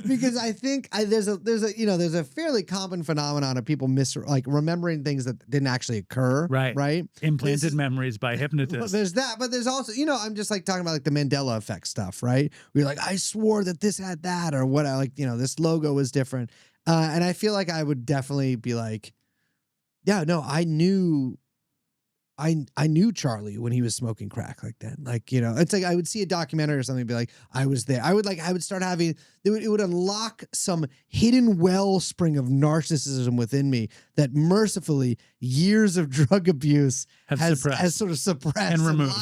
Because I think there's a fairly common phenomenon of people remembering things that didn't actually occur. Right. Implanted memories by hypnotists. Well, there's that, but there's also, I'm just like talking about like the Mandela effect stuff, right? Where you're like, I swore that this had that, or what, this logo was different. And I feel like I would definitely be like, yeah, no, I knew Charlie when he was smoking crack like that. It's like I would see a documentary or something and be like, I was there. I would start having, it would unlock some hidden wellspring of narcissism within me that mercifully years of drug abuse has sort of suppressed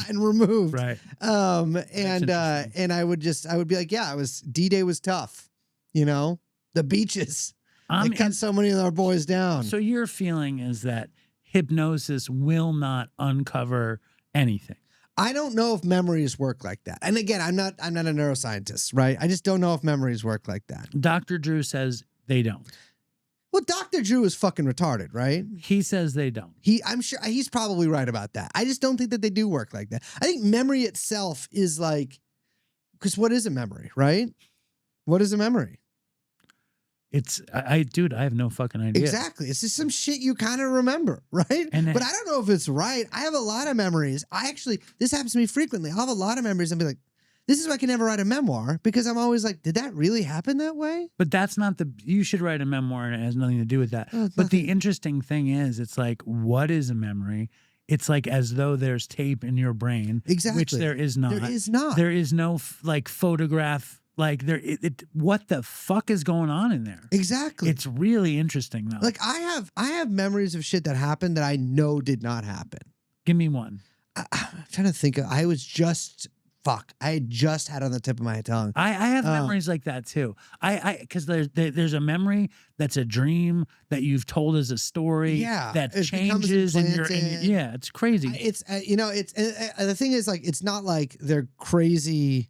and removed. Right. And I would be like, yeah, D-Day was tough. The beaches. It cut so many of our boys down. So your feeling is that hypnosis will not uncover anything. I don't know if memories work like that. And again, I'm not a neuroscientist, right? I just don't know if memories work like that. Dr. Drew says they don't. Well, Dr. Drew is fucking retarded, right? He says they don't. I'm sure he's probably right about that. I just don't think that they do work like that. I think memory itself is like, because what is a memory, right? What is a memory? I have no fucking idea. Exactly. It's just some shit you kind of remember, right? But I don't know if it's right. I have a lot of memories. This happens to me frequently. I'll have a lot of memories and be like, This is why I can never write a memoir, because I'm always like, did that really happen that way? But that's not you should write a memoir and it has nothing to do with that. Oh, But the interesting thing is, it's like, what is a memory? It's like as though there's tape in your brain, Exactly. which there is not. There is not. There is no like photograph. Like what the fuck is going on in there? Exactly. It's really interesting though. Like I have memories of shit that happened that I know did not happen. Give me one. I'm trying to think. I had just had it on the tip of my tongue. I have memories like that too. Because there's a memory that's a dream that you've told as a story. Yeah, that it changes becomes in your yeah. It's crazy. It's it's the thing is, like, it's not like they're crazy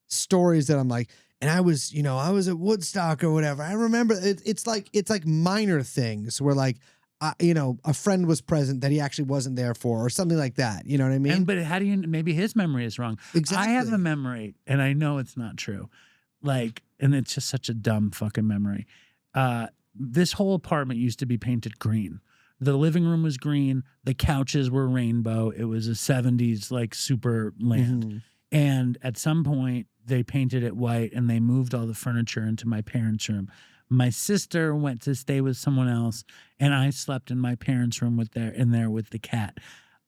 stories that I'm like, and I was at Woodstock or whatever. I remember it's like minor things where, like, a friend was present that he actually wasn't there for, or something like that. You know what I mean? But how do you? Maybe his memory is wrong. Exactly. I have a memory, and I know it's not true. Like, and it's just such a dumb fucking memory. This whole apartment used to be painted green. The living room was green. The couches were rainbow. It was a 70s like super land. Mm-hmm. And at some point, they painted it white, and they moved all the furniture into my parents' room. My sister went to stay with someone else, and I slept in my parents' room with the cat.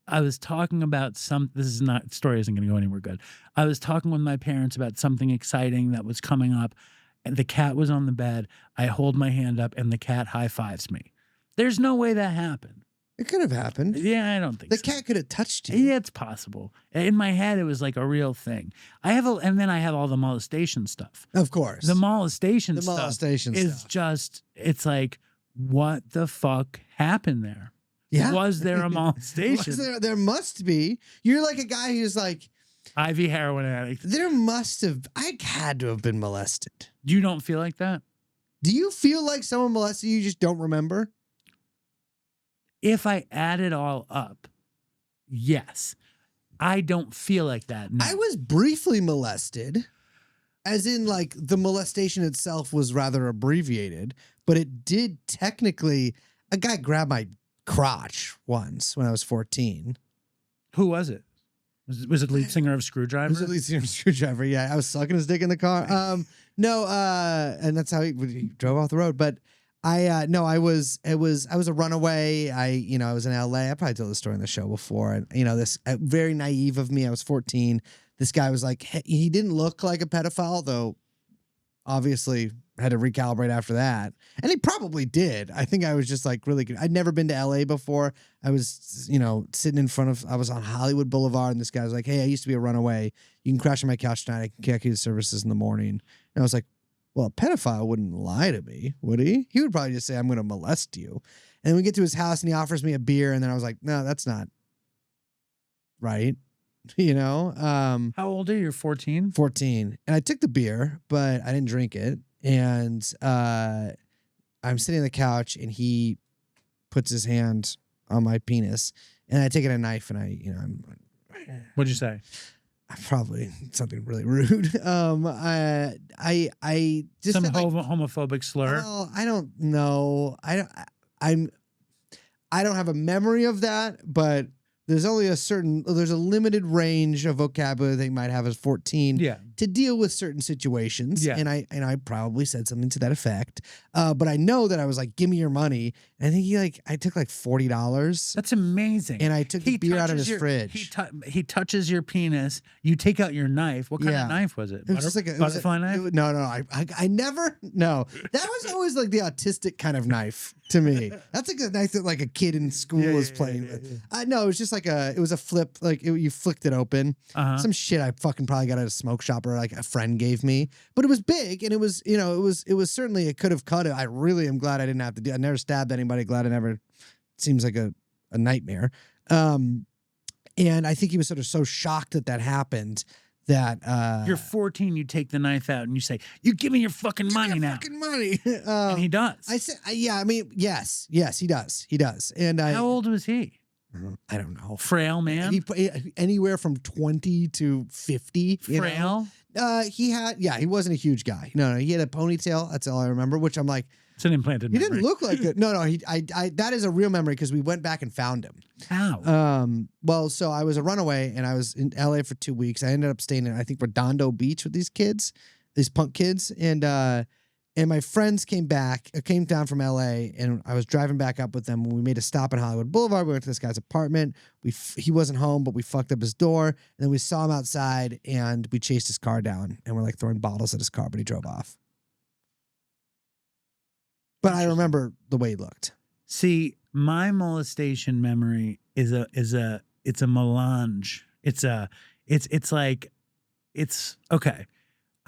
I was talking about story isn't going to go anywhere good. I was talking with my parents about something exciting that was coming up, and the cat was on the bed. I hold my hand up, and the cat high fives me. There's no way that happened. It could have happened. Yeah, I don't think the so. cat could have touched you. Yeah, it's possible. In my head, it was like a real thing. And then I have all the molestation stuff. Of course. The molestation stuff just, it's like, what the fuck happened there? Yeah. Was there a molestation? There must be. You're like a guy who's like, IV heroin addict. I had to have been molested. You don't feel like that? Do you feel like someone molested you just don't remember? If I add it all up, yes. I don't feel like that. No. I was briefly molested, as in, like, the molestation itself was rather abbreviated, but it did technically. A guy grabbed my crotch once when I was 14. Who was it? Was it lead singer of Screwdriver? Was it lead singer of Screwdriver? Yeah, I was sucking his dick in the car. No, and that's how he drove off the road. But I was a runaway. I was in LA. I probably told this story on the show before. And this very naive of me. I was 14. This guy was like, he didn't look like a pedophile, though. Obviously, had to recalibrate after that, and he probably did. I think I was just like really good. I'd never been to LA before. I was sitting in front of. I was on Hollywood Boulevard, and this guy was like, "Hey, I used to be a runaway. You can crash on my couch tonight. I can kick you to services in the morning." And I was like, well, a pedophile wouldn't lie to me, would he? He would probably just say, I'm going to molest you. And then we get to his house and he offers me a beer. And then I was like, no, that's not right. How old are you? 14? 14. And I took the beer, but I didn't drink it. And I'm sitting on the couch and he puts his hand on my penis. And I take it a knife and What'd you say? Probably something really rude. I just some said, like, homophobic slur. Well, I don't know. I don't have a memory of that, but there's a limited range of vocabulary they might have as 14 to deal with certain situations. Yeah. And I probably said something to that effect. But I know that I was like, give me your money. And I think I took like $40. That's amazing. And I took the beer out of his fridge. He touches your penis. You take out your knife. What kind of knife was it? It was just like a butterfly knife? No. I never. No, that was always like the autistic kind of knife to me. That's like a knife that like a kid in school is playing with. No, it was just it was a flip. Like you flicked it open. Some shit I fucking probably got at a smoke shop or like a friend gave me. But it was big and it was it was certainly, it could have cut it. I really am glad I didn't have to do. I never stabbed anybody. Glad I never. Seems like a nightmare. And I think he was sort of so shocked that happened that you're 14. You take the knife out and you say, "You give me your fucking money now." Fucking money. And he does. I said, yeah. I mean, yes, he does. He does. And how old was he? I don't know. Frail man. Anywhere from 20 to 50. Frail. He wasn't a huge guy. No, he had a ponytail. That's all I remember, which I'm like, It's an implanted he memory. didn't look like it. No, that is a real memory because we went back and found him. How? Well, so I was a runaway and I was in LA for 2 weeks. I ended up staying in, I think, Redondo Beach with these kids, these punk kids. And my friends came down from LA, and I was driving back up with them when we made a stop in Hollywood Boulevard. We went to this guy's apartment. He wasn't home, but we fucked up his door. And then we saw him outside, and we chased his car down, and we're like throwing bottles at his car, but he drove off. But I remember the way he looked. See, my molestation memory is a melange. It's okay.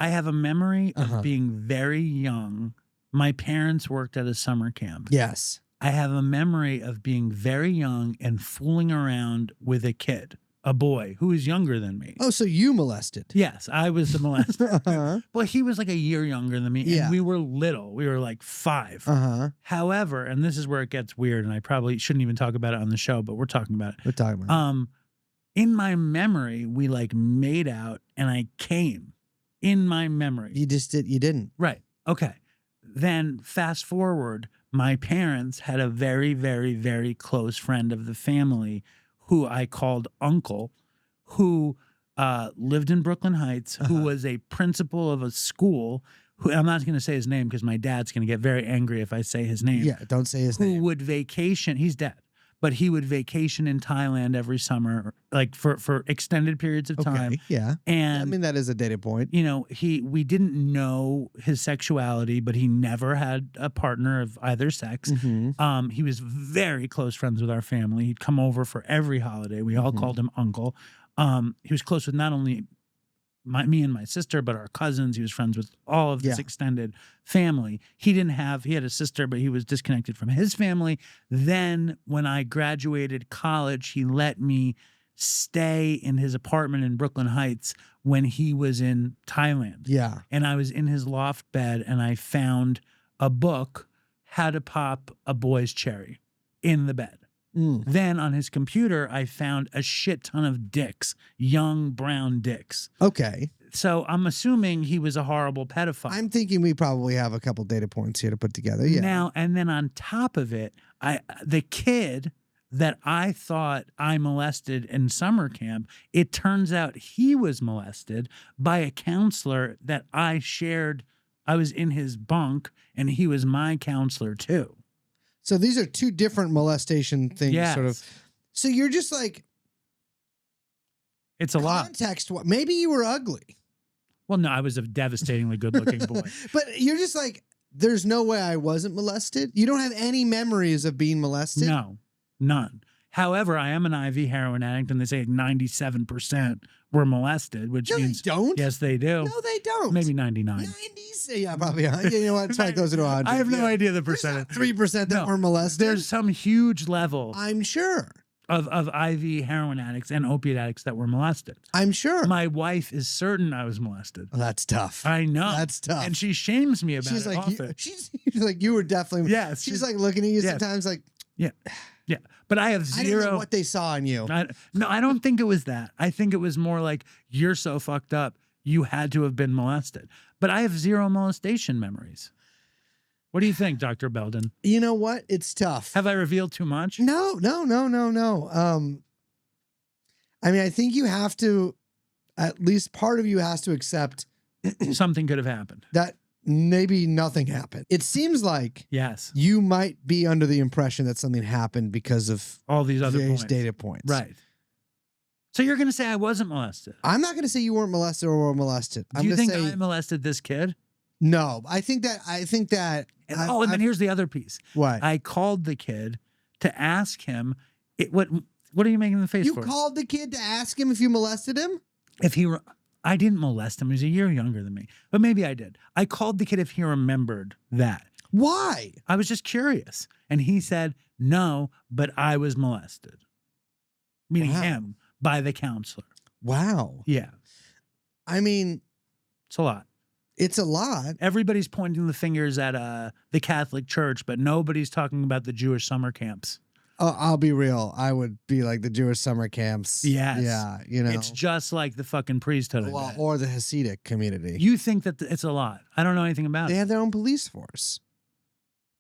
I have a memory of being very young. My parents worked at a summer camp. Yes. I have a memory of being very young and fooling around with a kid, a boy who was younger than me. Oh, so you molested? Yes, I was the molester. Well, he was like a year younger than me, and we were little. We were like 5. However, and this is where it gets weird, and I probably shouldn't even talk about it on the show, but we're talking about it. We're talking about it. In my memory, we like made out, and I came. In my memory. You didn't. Right. Okay. Then fast forward, my parents had a very, very, very close friend of the family who I called Uncle, who lived in Brooklyn Heights, who was a principal of a school, who I'm not going to say his name because my dad's going to get very angry if I say his name. Yeah, don't say his name. Who would vacation. He's dead. But he would vacation in Thailand every summer, like for extended periods of time. Okay, yeah. And I mean, that is a data point. you know, we didn't know his sexuality, but he never had a partner of either sex. He was very close friends with our family. He'd come over for every holiday. We all called him Uncle. He was close with not only me and my sister, but our cousins. He was friends with all of this extended family. He had a sister, but he was disconnected from his family. Then when I graduated college, he let me stay in his apartment in Brooklyn Heights when he was in Thailand. Yeah. And I was in his loft bed and I found a book, How to Pop a Boy's Cherry, in the bed. Then on his computer, I found a shit ton of dicks, young brown dicks. Okay. So I'm assuming he was a horrible pedophile. I'm thinking we probably have a couple data points here to put together. Yeah. Now, and then on top of it, the kid that I thought I molested in summer camp, it turns out he was molested by a counselor that I shared. I was in his bunk and he was my counselor too. So these are two different molestation things, Yes. sort of. So you're just like, it's a lot. Context. Maybe you were ugly. Well, no, I was a devastatingly good-looking boy. But you're just like, there's no way I wasn't molested. You don't have any memories of being molested. No, none. However, I am an IV heroin addict, and they say 97% were molested, which means they don't. Yes, they do. No, they don't. Maybe 99. 90s. Yeah, probably. You know what? It's probably closer to 100. I have no idea the percentage. 3% that were molested. There's some huge level I'm sure. of IV heroin addicts and opiate addicts that were molested. I'm sure. My wife is certain I was molested. Well, that's tough. I know. That's tough. And she shames me about She's it like, often. she's like, you were definitely. Yes. She's like looking at you Yes. sometimes like, Yeah. But I have I zero. don't know what they saw in you. No, I don't think it was that. I think it was more like, you're so fucked up, you had to have been molested. But I have zero molestation memories. What do you think, Dr. Belden? You know what? It's tough. Have I revealed too much? No. I mean, I think you have to, at least part of you has to accept Something could have happened. that maybe nothing happened. It seems like Yes. you might be under the impression that something happened because of All these other various points. data points. Right. So you're going to say I wasn't molested. I'm not going to say you weren't molested or were molested. Do I'm you going think to say I molested this kid? no. I think that. And then here's the other piece. What? I called the kid to ask him, what are you making the face You for? called the kid to ask him if you molested him? If he were, I didn't molest him. He was a year younger than me, but maybe I did. I called the kid if he remembered that. Why? I was just curious. And he said, no, but I was molested. Meaning Wow. him by the counselor. Wow. Yeah. I mean, It's a lot. it's a lot. Everybody's pointing the fingers at the Catholic Church, but nobody's talking about the Jewish summer camps. I'll be real. I would be like the Jewish summer camps. Yes. Yeah, you know. It's just like the fucking priesthood. I Well, bet. or the Hasidic community. You think that it's a lot. I don't know anything about They it. have their own police force.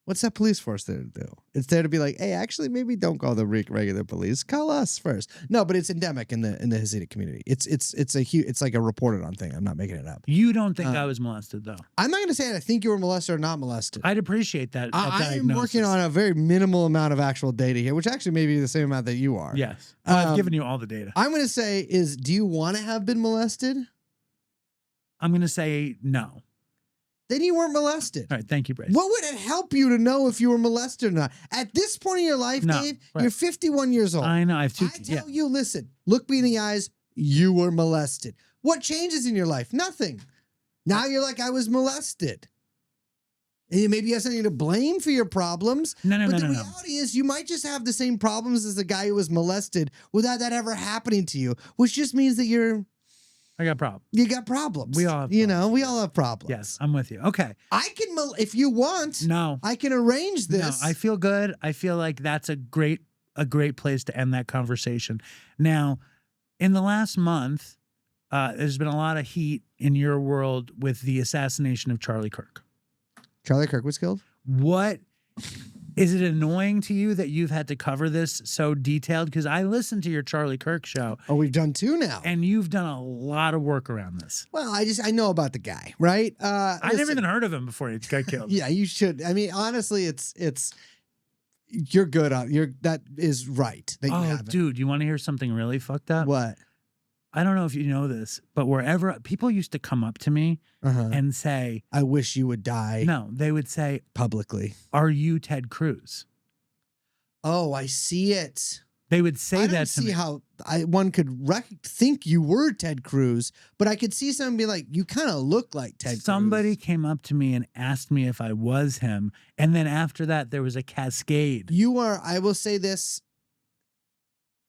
What's that police force there to do? It's there to be like, hey, actually, maybe don't call the regular police. Call us first. No, but it's endemic in the Hasidic community. It's like a reported on thing. I'm not making it up. You don't think I was molested, though. I'm not going to say I think you were molested or not molested. I'd appreciate that. I am working on a very minimal amount of actual data here, which actually may be the same amount that you are. Yes. Well, I've given you all the data. I'm going to say do you want to have been molested? I'm going to say no. Then you weren't molested. All right. Thank you, Brace. What would it help you to know if you were molested or not? At this point in your life, No, Dave, right. you're 51 years old. I know. I have two. I tell you, listen, look me in the eyes, you were molested. What changes in your life? Nothing. Now you're like, I was molested. And maybe you have something to blame for your problems. No. But the reality is you might just have the same problems as the guy who was molested without that ever happening to you, which just means that I got a problem. you got problems. We all have we problems. all have problems. Yes, I'm with you. Okay. I can, if you want, No. I can arrange this. No, I feel good. I feel like that's a great place to end that conversation. Now, in the last month, there's been a lot of heat in your world with the assassination of Charlie Kirk. Charlie Kirk was killed? What is it annoying to you that you've had to cover this so detailed? Because I listened to your Charlie Kirk show. Oh, we've done two now. And you've done a lot of work around this. Well, I know about the guy, right? I never even heard of him before he got killed. Yeah, you should. I mean, honestly, it's you're good on that is right. That you haven't. Dude, you want to hear something really fucked up? What? I don't know if you know this, but wherever people used to come up to me and say, I wish you would die. No, they would say publicly. Are you Ted Cruz? Oh, I see it. They would say that to me. I see how one could think you were Ted Cruz, but I could see someone be like, you kind of look like Ted Cruz. Somebody came up to me and asked me if I was him. And then after that, there was a cascade. You are, I will say this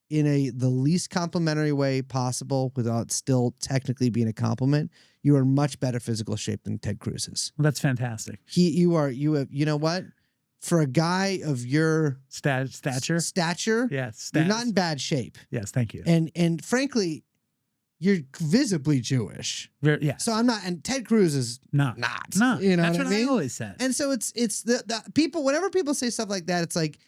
in the least complimentary way possible without still technically being a compliment. You are in much better physical shape than Ted Cruz is. Well, that's fantastic. You know what? For a guy of your stature, yes, you're not in bad shape. Yes, thank you. And frankly, you're visibly Jewish. Yeah. So I'm not, and Ted Cruz is not. You know that's what what I mean? I always said. And so it's the people. Whenever people say stuff like that, it's like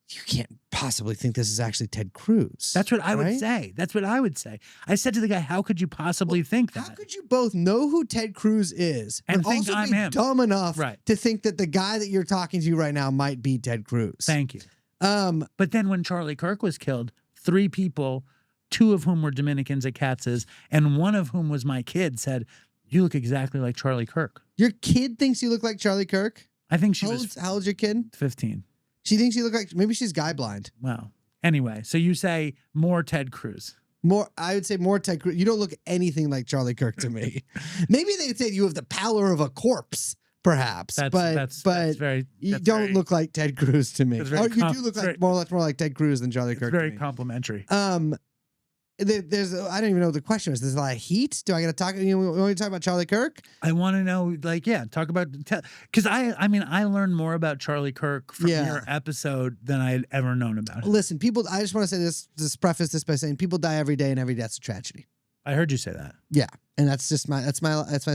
you can't possibly think this is actually Ted Cruz. That's what I would say. That's what I would say. I said to the guy, "How could you possibly think that? How could you both know who Ted Cruz is and but think also I'm be him? dumb enough to think that the guy that you're talking to right now might be Ted Cruz?" Thank you. But then when Charlie Kirk was killed, 3 people, 2 of whom were Dominicans at Katz's, and 1 of whom was my kid, said, "You look exactly like Charlie Kirk." Your kid thinks you look like Charlie Kirk? I think she was. How old's your kid? 15. She thinks you look like, maybe she's guy blind. Wow. Anyway, so you say more Ted Cruz. I would say more Ted Cruz. You don't look anything like Charlie Kirk to me. Maybe they'd say you have the pallor of a corpse, perhaps. You don't look like Ted Cruz to me. Or you do look like more like Ted Cruz than Charlie Kirk. Very complimentary. There's I don't even know what the question is. There's a lot of heat. Do I got to talk? We want to talk about Charlie Kirk? I want to know, talk about, because I mean, I learned more about Charlie Kirk from your episode than I had ever known about him. Listen, people. I just want to say this. Just preface this by saying people die every day, and every death's a tragedy. I heard you say that. Yeah, and that's just my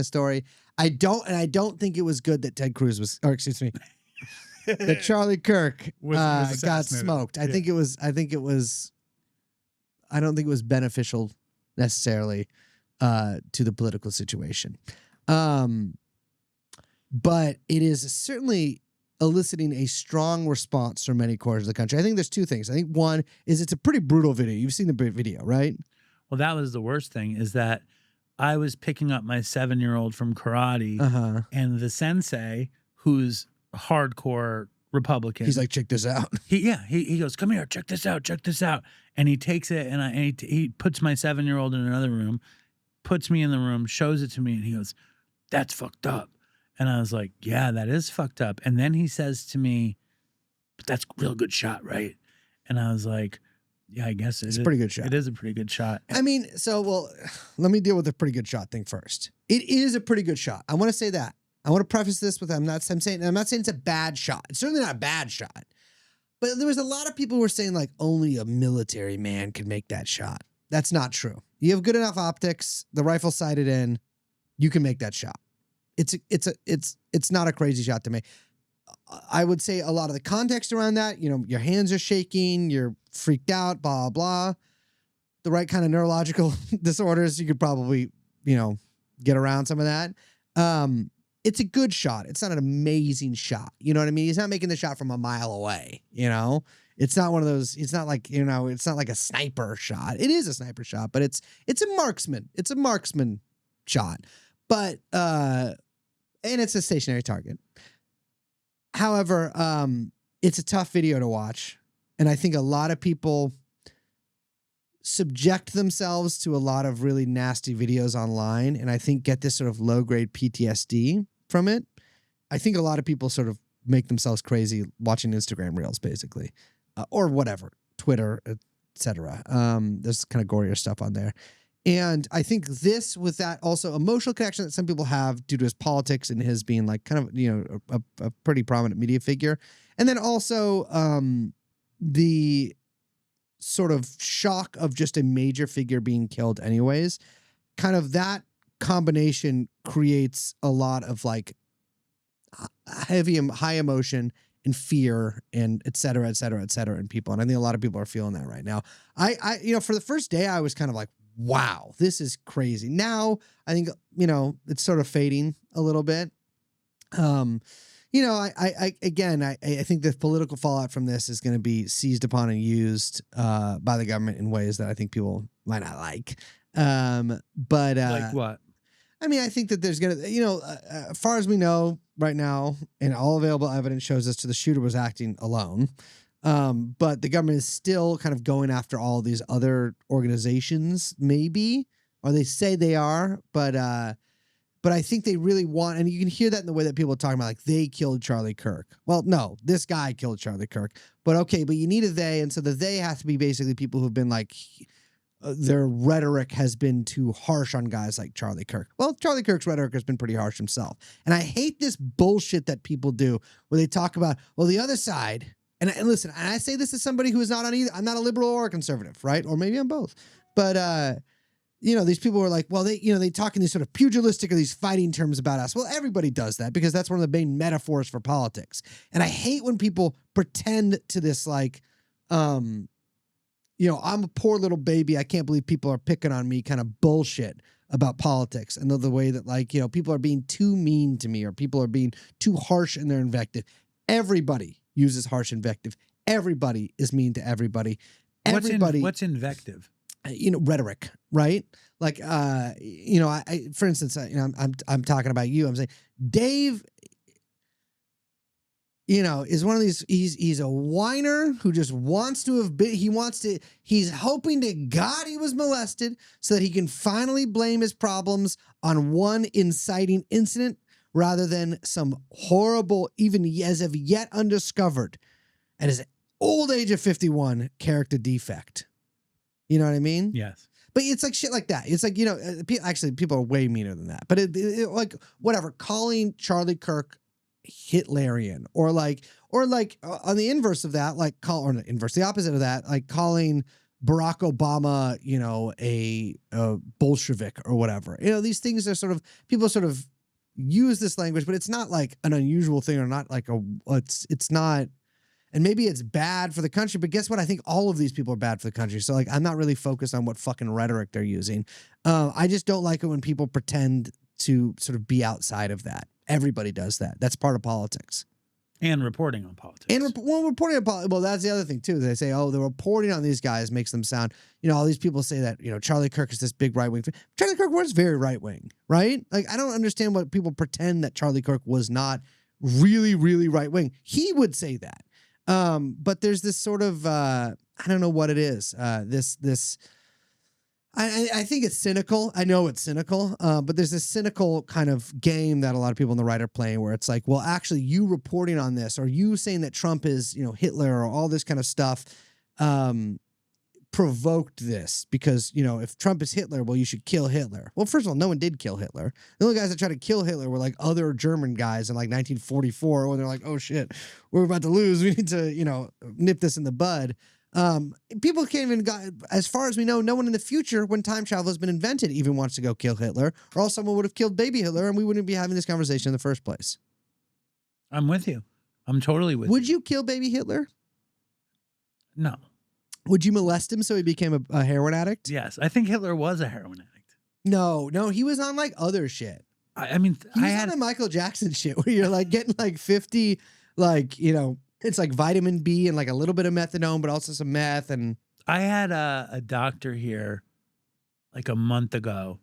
story. I don't think it was good that Ted Cruz was, or excuse me, that Charlie Kirk got smoked. I think it was. I don't think it was beneficial necessarily to the political situation. But it is certainly eliciting a strong response from many quarters of the country. I think there's 2 things. I think one is it's a pretty brutal video. You've seen the video, right? Well, that was the worst thing, is that I was picking up my 7-year-old from karate, and the sensei, who's hardcore Republican. He's like, check this out. He goes, come here, check this out. And he takes it and he puts my 7-year-old in another room, puts me in the room, shows it to me, and he goes, that's fucked up. And I was like, yeah, that is fucked up. And then he says to me, but that's a real good shot, right? And I was like, yeah, I guess it's a pretty good shot. It is a pretty good shot. I mean, let me deal with the pretty good shot thing first. It is a pretty good shot. I want to say that. I want to preface this with I'm not saying it's a bad shot. It's certainly not a bad shot. But there was a lot of people who were saying like only a military man could make that shot. That's not true. You have good enough optics, the rifle sighted in, you can make that shot. It's not a crazy shot to make. I would say a lot of the context around that, your hands are shaking, you're freaked out, blah, blah. The right kind of neurological disorders, you could probably, get around some of that. It's a good shot. It's not an amazing shot. You know what I mean? He's not making the shot from a mile away, It's not one of those, it's not like, it's not like a sniper shot. It is a sniper shot, but it's a marksman. It's a marksman shot. But and it's a stationary target. However, it's a tough video to watch. And I think a lot of people subject themselves to a lot of really nasty videos online, and I think get this sort of low-grade PTSD from it. I think a lot of people sort of make themselves crazy watching Instagram Reels, basically, or whatever, Twitter, etc. There's kind of gorier stuff on there. And I think this, with that also emotional connection that some people have due to his politics and his being like kind of, a pretty prominent media figure. And then also the sort of shock of just a major figure being killed anyways, kind of that combination creates a lot of like high emotion and fear and et cetera, et cetera, et cetera in people. And I think a lot of people are feeling that right now. I for the first day, I was kind of like, wow, this is crazy. Now I think, it's sort of fading a little bit. I think the political fallout from this is going to be seized upon and used by the government in ways that I think people might not like. Like what? I mean, I think that there's going to, as far as we know right now, and all available evidence shows us the shooter was acting alone. But the government is still kind of going after all these other organizations, maybe, or they say they are, but I think they really want, and you can hear that in the way that people are talking about, like, they killed Charlie Kirk. Well, no, this guy killed Charlie Kirk, but okay, but you need a they, and so the they have to be basically people who've been like, their rhetoric has been too harsh on guys like Charlie Kirk. Well, Charlie Kirk's rhetoric has been pretty harsh himself. And I hate this bullshit that people do where they talk about, well, the other side, and listen, I say this as somebody who is not on either, I'm not a liberal or a conservative, right? Or maybe I'm both. But, these people are like, well, they talk in these sort of pugilistic or these fighting terms about us. Well, everybody does that because that's one of the main metaphors for politics. And I hate when people pretend to this like, I'm a poor little baby. I can't believe people are picking on me kind of bullshit about politics. And the way that people are being too mean to me or people are being too harsh in their invective. Everybody uses harsh invective. Everybody is mean to everybody. What's invective? Rhetoric, right? Like, for instance, I'm talking about you. I'm saying Dave, is one of these, he's a whiner who just wants to have been, he's hoping to God he was molested so that he can finally blame his problems on one inciting incident rather than some horrible, even as of yet undiscovered, at his old age of 51, character defect. You know what I mean? Yes. But it's like shit like that. It's like, actually people are way meaner than that, but like whatever, calling Charlie Kirk Hitlerian or on the inverse of that, the opposite of that, like calling Barack Obama, a Bolshevik or whatever. These things are people sort of use this language, but it's not like an unusual thing or not like it's not. And maybe it's bad for the country, but guess what? I think all of these people are bad for the country. So like, I'm not really focused on what fucking rhetoric they're using. I just don't like it when people pretend to sort of be outside of that. Everybody does that. That's part of politics. And reporting on politics. And reporting on politics. Well, that's the other thing too. They say, the reporting on these guys makes them sound, all these people say that, Charlie Kirk is this big right wing. Charlie Kirk was very right wing, right? Like, I don't understand what people pretend that Charlie Kirk was not really, really right wing. He would say that. But there's this sort of, I don't know what it is. I think it's cynical. I know it's cynical. But there's this cynical kind of game that a lot of people on the right are playing where it's like, well, actually you reporting on this or you saying that Trump is, Hitler or all this kind of stuff, provoked this because, you know, if Trump is Hitler, well, you should kill Hitler. Well, first of all, no one did kill Hitler. The only guys that tried to kill Hitler were like other German guys in like 1944 when they're like, oh shit, we're about to lose. We need to, you know, nip this in the bud. People can't even as far as we know, no one in the future when time travel has been invented even wants to go kill Hitler, or else someone would have killed baby Hitler and we wouldn't be having this conversation in the first place. I'm with you. I'm totally with you. Would you kill baby Hitler? No. Would you molest him so he became a heroin addict? Yes. I think Hitler was a heroin addict. No, he was on like other shit. I mean, He was on the Michael Jackson shit where you're like getting like 50, like, you know, it's like vitamin B and like a little bit of methadone, but also some meth. And I had a doctor here like a month ago.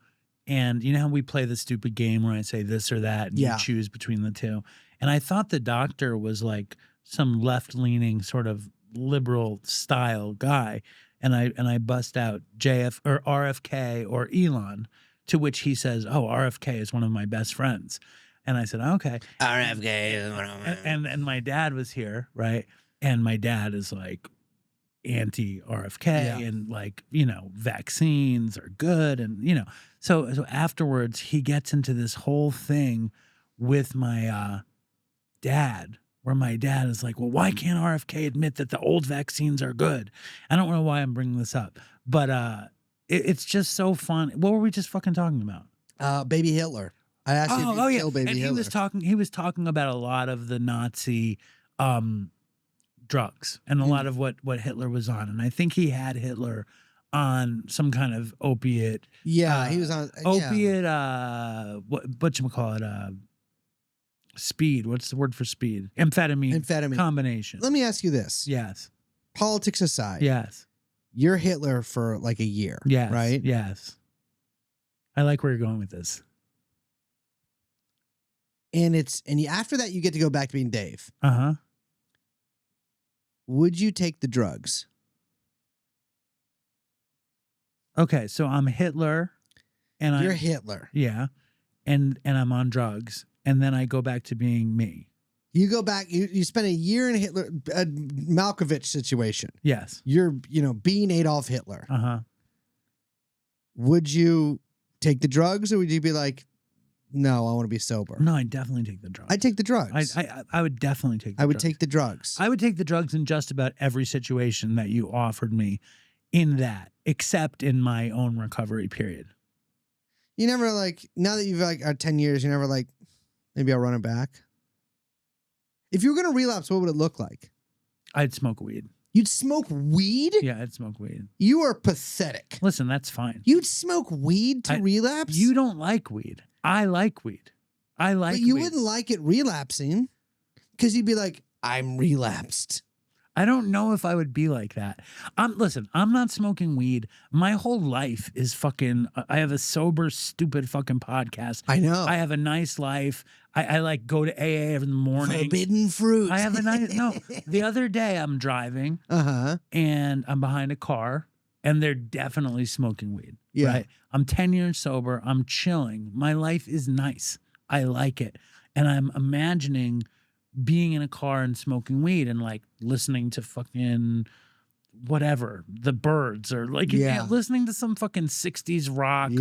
And you know how we play the stupid game where I say this or that and you choose between the two? And I thought the doctor was like some left-leaning sort of liberal style guy. And I bust out JF or RFK or Elon, to which he says, oh, RFK is one of my best friends. And I said, okay. RFK is one of my and my dad was here, right? And my dad is like anti-RFK and like, you know, vaccines are good. And, you know, so afterwards he gets into this whole thing with my dad, where my dad is like, well, why can't RFK admit that the old vaccines are good? I don't know why I'm bringing this up, but it's just so fun. What were we just fucking talking about? Baby Hitler. I asked you if you'd kill baby Hitler. He was talking about a lot of the Nazi drugs and a lot of what Hitler was on. And I think he had Hitler on some kind of opiate. Yeah, he was on opiate, whatchamacallit, speed. What's the word for speed? Amphetamine combination. Let me ask you this. Yes. Politics aside. Yes. You're Hitler for like a year. Yes. Right? Yes. I like where you're going with this. And after that you get to go back to being Dave. Uh-huh. Would you take the drugs? Okay, so I'm Hitler and You're Hitler. Yeah. And I'm on drugs. And then I go back to being me. You go back, you spend a year in Hitler, a Malkovich situation. Yes. You're, you know, being Adolf Hitler. Uh-huh. Would you take the drugs or would you be like, no, I want to be sober? No, I'd definitely take the drugs. I'd take the drugs. I would definitely take the drugs. I would take the drugs. I would take the drugs in just about every situation that you offered me in that, except in my own recovery period. You never like, now that you've like 10 years, you never like, maybe I'll run it back. If you were going to relapse, what would it look like? I'd smoke weed. You'd smoke weed? Yeah, I'd smoke weed. You are pathetic. Listen, that's fine. You'd smoke weed to relapse? You don't like weed. I like weed. But you wouldn't like it relapsing because you'd be like, I'm relapsed. I don't know if I would be like that. Listen, I'm not smoking weed. My whole life is fucking, I have a sober, stupid fucking podcast. I know. I have a nice life. I like go to AA every morning. Forbidden fruit. I have a nice, no. The other day I'm driving and I'm behind a car and they're definitely smoking weed. Yeah. Right? I'm 10 years sober. I'm chilling. My life is nice. I like it. And I'm imagining being in a car and smoking weed and like listening to fucking whatever, the Birds, or like listening to some fucking 60s rock,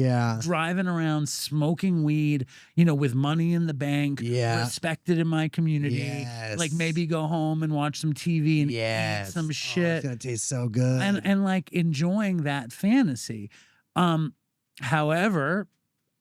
driving around smoking weed, you know, with money in the bank, respected in my community, like maybe go home and watch some TV and eat some shit. It's gonna taste so good. And like enjoying that fantasy. However,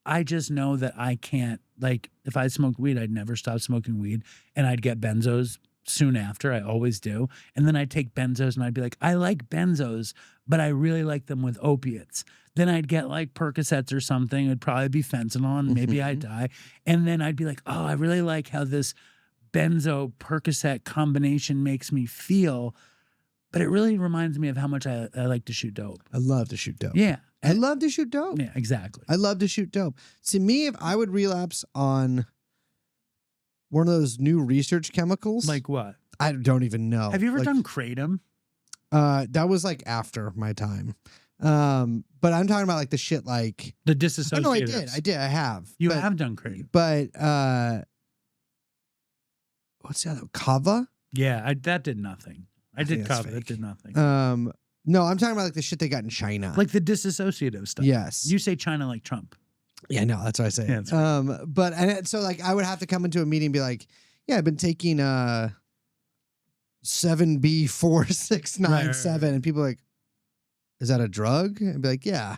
I just know that I can't, like, if I smoked weed, I'd never stop smoking weed, and I'd get benzos soon after. I always do. And then I'd take benzos and I'd be like, I like benzos, but I really like them with opiates. Then I'd get like Percocets or something. It'd probably be fentanyl and maybe I'd die. And then I'd be like, oh, I really like how this benzo Percocet combination makes me feel. But it really reminds me of how much I like to shoot dope. I love to shoot dope. Yeah. I love to shoot dope. Yeah, exactly. I love to shoot dope. To me, if I would relapse on one of those new research chemicals. Like what? I don't even know. Have you ever done kratom? That was like after my time. But I'm talking about like the shit like the disassociative. Oh, no, I did. I have. You have done kratom. But what's the other? Kava? Yeah, that did nothing. I did kava. It did nothing. No, I'm talking about like the shit they got in China. Like the disassociative stuff. Yes. You say China like Trump. Yeah, no, that's what I say. Yeah, that's right. But so like I would have to come into a meeting and be like, yeah, I've been taking 7B4697, and people are like, is that a drug? And be like, yeah.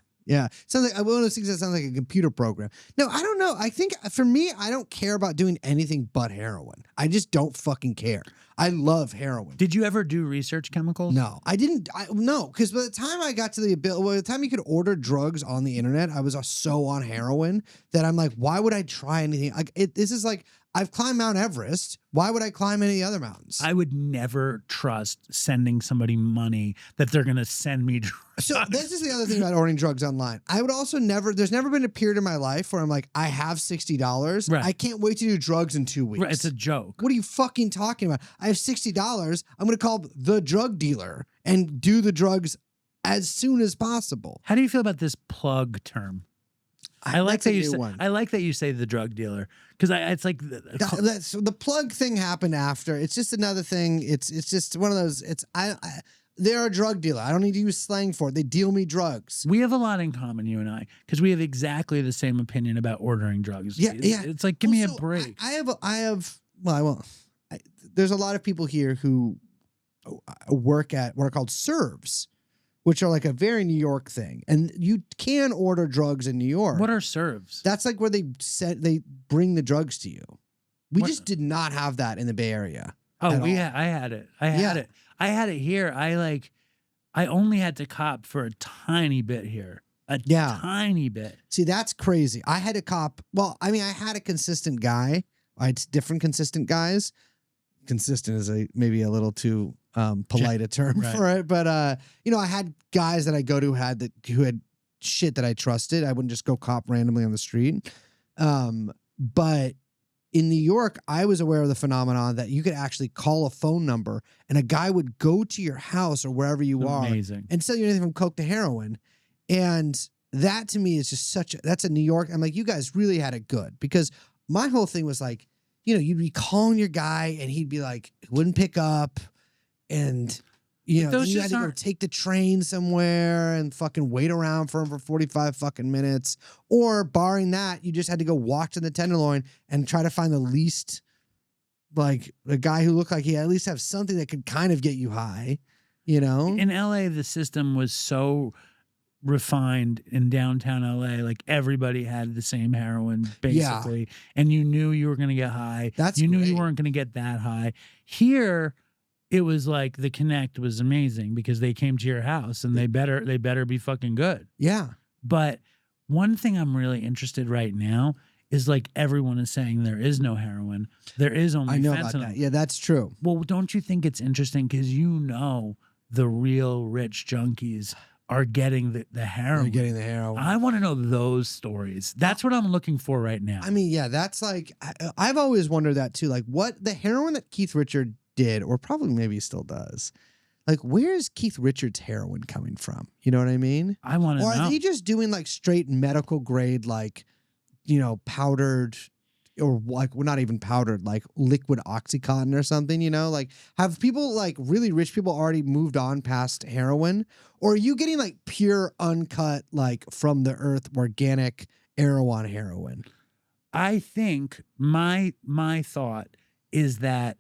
Sounds like one of those things that sounds like a computer program. No, I don't know. I think for me, I don't care about doing anything but heroin. I just don't fucking care. I love heroin. Did you ever do research chemicals? No, I didn't. No, because by the time I got to by the time you could order drugs on the internet, I was so on heroin that I'm like, why would I try anything? Like this is like, I've climbed Mount Everest. Why would I climb any other mountains? I would never trust sending somebody money that they're going to send me drugs. So this is the other thing about ordering drugs online. I would also there's never been a period in my life where I'm like, I have $60. Right. I can't wait to do drugs in 2 weeks. Right, it's a joke. What are you fucking talking about? I have $60. I'm going to call the drug dealer and do the drugs as soon as possible. How do you feel about this plug term? I like that you say. One. I like that you say the drug dealer because it's like So the plug thing happened after. It's just another thing. It's just one of those. They're a drug dealer. I don't need to use slang for it. They deal me drugs. We have a lot in common, you and I, because we have exactly the same opinion about ordering drugs. Yeah. It's like give me a break. I have. Well, I won't. There's a lot of people here who work at what are called serves, which are like a very New York thing. And you can order drugs in New York. What are serves? That's like where they bring the drugs to you. We just did not have that in the Bay Area. Oh, I had it. I had it here. I only had to cop for a tiny bit here. Tiny bit. See, that's crazy. I had a cop. Well, I mean, I had a consistent guy. I had different consistent guys. Consistent is maybe a little too polite a term for it, but I had guys that I go to who had shit that I trusted. I wouldn't just go cop randomly on the street. But in New York, I was aware of the phenomenon that you could actually call a phone number and a guy would go to your house or wherever you are and sell you anything from coke to heroin. And that to me is just that's a New York. I'm like, you guys really had it good, because my whole thing was like, you'd be calling your guy and he'd be like, wouldn't pick up. And, you had to go take the train somewhere and fucking wait around for him for 45 fucking minutes. Or barring that, you just had to go walk to the Tenderloin and try to find the least, like, the guy who looked like he at least have something that could kind of get you high, In LA, the system was so refined in downtown LA. Like everybody had the same heroin basically. And you knew you were going to get high. You knew you weren't going to get that high. Here, it was like the connect was amazing because they came to your house and they better be fucking good. Yeah. But one thing I'm really interested right now is like everyone is saying there is no heroin. There is only fentanyl. About that. Yeah, that's true. Well, don't you think it's interesting because the real rich junkies are getting the heroin. They're getting the heroin. I want to know those stories. That's what I'm looking for right now. I mean, yeah, that's like, I've always wondered that too. Like what the heroin that Keith Richard did, or probably maybe still does, like where's Keith Richards' heroin coming from? You know what I mean? I want to know. Or are they just doing like straight medical grade, like, powdered, or like, well, not even powdered, like liquid Oxycontin or something, like have people, like really rich people, already moved on past heroin? Or are you getting like pure uncut, like from the earth, organic Erewhon heroin? I think my thought is that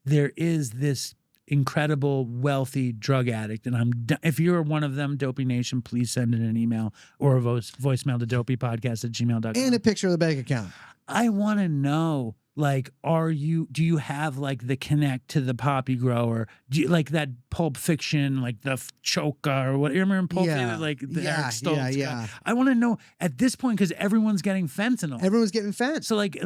there is this incredible wealthy drug addict, and if you're one of them, Dopey Nation, please send in an email or a voicemail to dopeypodcast@gmail.com and a picture of the bank account. I want to know, like, do you have like the connect to the poppy grower? Do you like that Pulp Fiction, like the Choka or what? You remember in Pulp Fiction, like the Eric Stoltz guy? I want to know at this point because everyone's getting fentanyl. Everyone's getting fent. So like,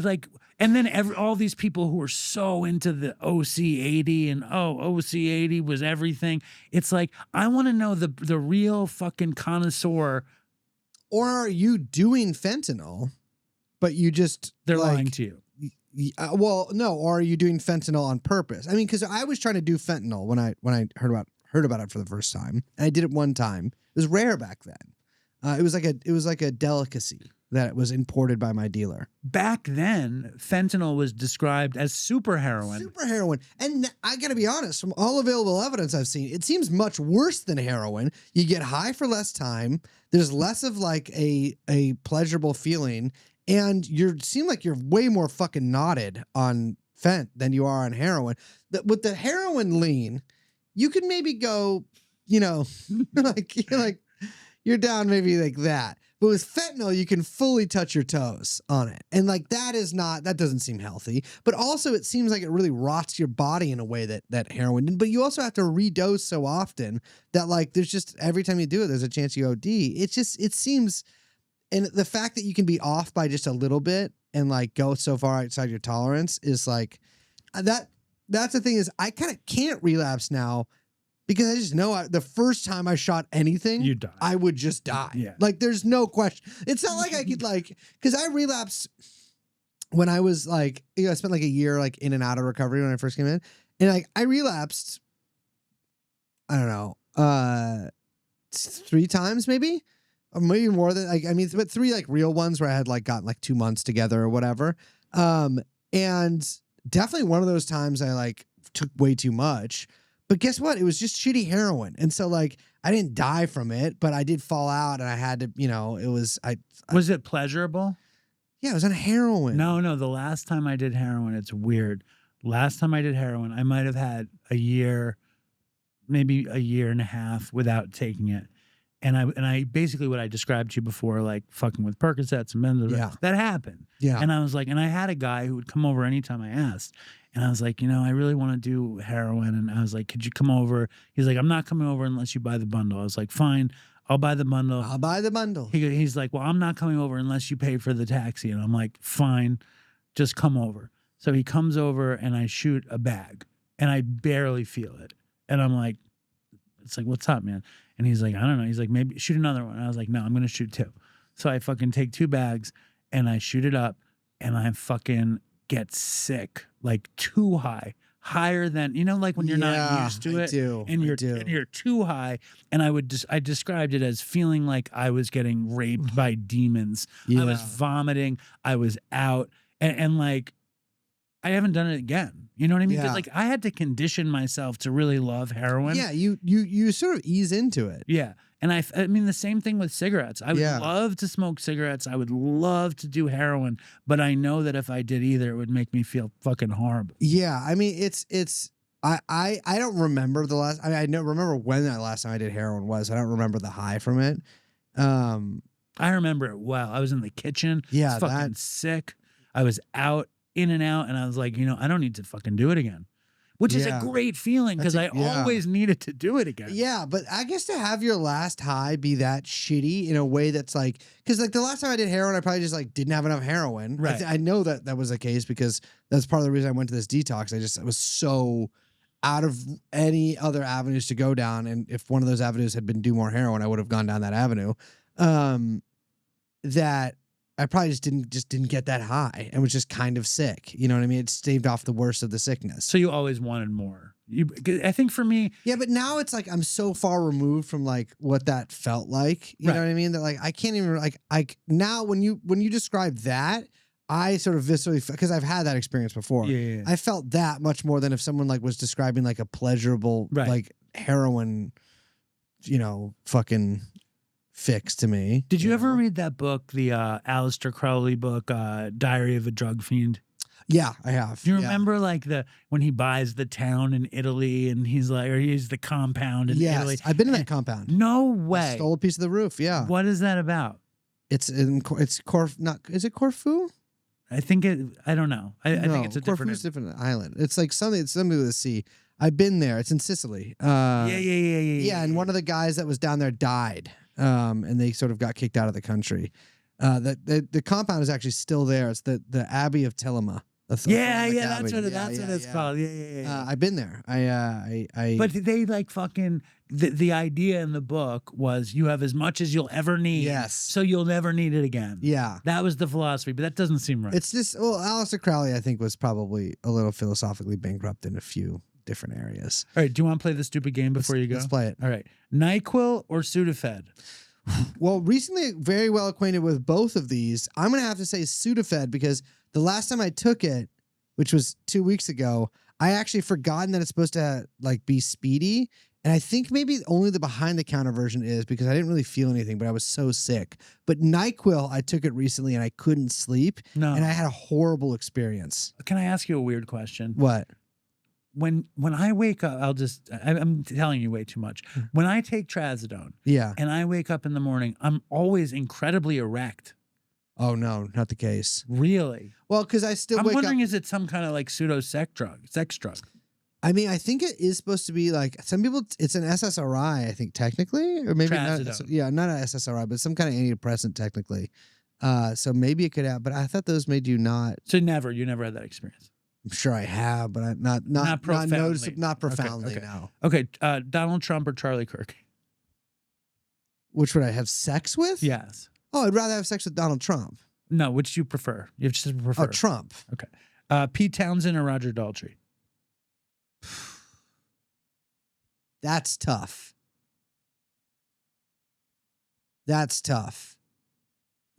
and then all these people who are so into the OC80 and OC80 was everything. It's like I want to know the real fucking connoisseur. Or are you doing fentanyl? But you just they're lying to you. Well, no. Or are you doing fentanyl on purpose? I mean, because I was trying to do fentanyl when I heard about it for the first time, and I did it one time. It was rare back then. It was like a delicacy. It that was imported by my dealer. Back then, fentanyl was described as super heroin. Super heroin. And I got to be honest, from all available evidence I've seen, it seems much worse than heroin. You get high for less time. There's less of like a pleasurable feeling. And you seem like you're way more fucking knotted on fent than you are on heroin. With the heroin lean, you could maybe go, you know, like you're down maybe like that. But with fentanyl, you can fully touch your toes on it. And like that doesn't seem healthy. But also it seems like it really rots your body in a way that heroin didn't. But you also have to redose so often that like there's just every time you do it, there's a chance you OD. It seems, and the fact that you can be off by just a little bit and like go so far outside your tolerance is like that's the thing is I kind of can't relapse now. Because I just know the first time I shot anything, You die. I would just die. Yeah. Like, there's no question. It's not like I could, like, because I relapsed when I was, like, you know, I spent, like, a year, like, in and out of recovery when I first came in. And, like, I relapsed, I don't know, 3 times maybe? Or maybe more than, like, I mean, but 3, like, real ones where I had, like, gotten, like, 2 months together or whatever. And definitely one of those times I, like, took way too much. But guess what? It was just shitty heroin. And so, like, I didn't die from it, but I did fall out and I had to, you know, it was, Was it pleasurable? yeah, it was on heroin. No. The last time I did heroin, it's weird. Last time I did heroin, I might have had a year, maybe a year and a half without taking it. And I basically what I described to you before, like fucking with Percocets and Benzos, Yeah. that happened. Yeah. And I was like, and I had a guy who would come over anytime I asked. And I was like, you know, I really want to do heroin. And I was like, could you come over? He's like, I'm not coming over unless you buy the bundle. I was like, fine, I'll buy the bundle. I'll buy the bundle. He's like, well, I'm not coming over unless you pay for the taxi. And I'm like, fine, just come over. So he comes over and I shoot a bag and I barely feel it. And I'm like, it's like, what's up, man? And he's like, I don't know. He's like, maybe shoot another one. And I was like, no, I'm going to shoot 2. So I fucking take 2 bags and I shoot it up and I fucking get sick, like too high, higher than, you know, like when you're not used to it and you're too high. And I described it as feeling like I was getting raped by demons. Yeah. I was vomiting. I was out and like, I haven't done it again. You know what I mean? 'Cause, Yeah. like I had to condition myself to really love heroin. Yeah, you sort of ease into it. Yeah. And I mean, the same thing with cigarettes. I would Yeah. love to smoke cigarettes. I would love to do heroin, but I know that if I did either, it would make me feel fucking horrible. Yeah, I mean, I don't remember the last. I mean, I don't remember when that last time I did heroin was. I don't remember the high from it. I remember it well. I was in the kitchen. Yeah, I was fucking sick. I was out, in and out, and I was like, you know, I don't need to fucking do it again. Which is a Yeah. great feeling because I always needed to do it again. Yeah, but I guess to have your last high be that shitty in a way that's like, because like the last time I did heroin, I probably just like didn't have enough heroin. Right. I know that was the case because that's part of the reason I went to this detox. I was so out of any other avenues to go down, and if one of those avenues had been do more heroin, I would have gone down that avenue. That I probably just didn't get that high and was just kind of sick. You know what I mean? It staved off the worst of the sickness. So you always wanted more. I think for me, Yeah, but now it's like I'm so far removed from like what that felt like. You know what I mean? That like I can't even like now when you describe that, I sort of viscerally, because I've had that experience before. Yeah. I felt that much more than if someone like was describing like a pleasurable like heroin, you know, fucking fix to me. Did you ever read that book, the Aleister Crowley book, Diary of a Drug Fiend? Yeah, I have. Do you remember like when he buys the town in Italy and he's like, or he's the compound in Italy? I've been in that compound. No I way. stole a piece of the roof. Yeah. What is that about? It's is it Corfu? I think I don't know. I think it's a Corfu's different island. It's like something with the sea. I've been there. It's in Sicily. Yeah, and one of the guys that was down there died. And they sort of got kicked out of the country. The compound is actually still there. It's the Abbey of Telema. That's what it's called. Yeah. I've been there. But they like fucking the idea in the book was you have as much as you'll ever need. Yes. So you'll never need it again. Yeah. That was the philosophy, but that doesn't seem right. It's just Aleister Crowley, I think, was probably a little philosophically bankrupt in a few different areas. All right. Do you want to play the stupid game before you go? Let's play it. All right. NyQuil or Sudafed? Well, recently, very well acquainted with both of these. I'm going to have to say Sudafed because the last time I took it, which was 2 weeks ago, I actually forgotten that it's supposed to like be speedy. And I think maybe only the behind the counter version is because I didn't really feel anything, but I was so sick. But NyQuil, I took it recently and I couldn't sleep. No. And I had a horrible experience. Can I ask you a weird question? What? When I wake up, I'm telling you way too much. When I take trazodone Yeah. and I wake up in the morning, I'm always incredibly erect. Oh, no, not the case. Really? Well, because I still I'm wake wondering, up. is it some kind of like pseudo sex drug? I mean, I think it is supposed to be like some people. It's an SSRI, I think, technically, or maybe not. Trazodone. Yeah, not an SSRI, but some kind of antidepressant, technically. So maybe it could have. But I thought those made you not. So you never had that experience. I'm sure I have, but not profoundly. noticeable, not Okay, profoundly. okay. No. Okay, Donald Trump or Charlie Kirk? Which would I have sex with? Yes. Oh, I'd rather have sex with Donald Trump. No, which do you prefer? You just prefer. Oh, Trump. Okay. Pete Townsend or Roger Daltrey? That's tough. That's tough.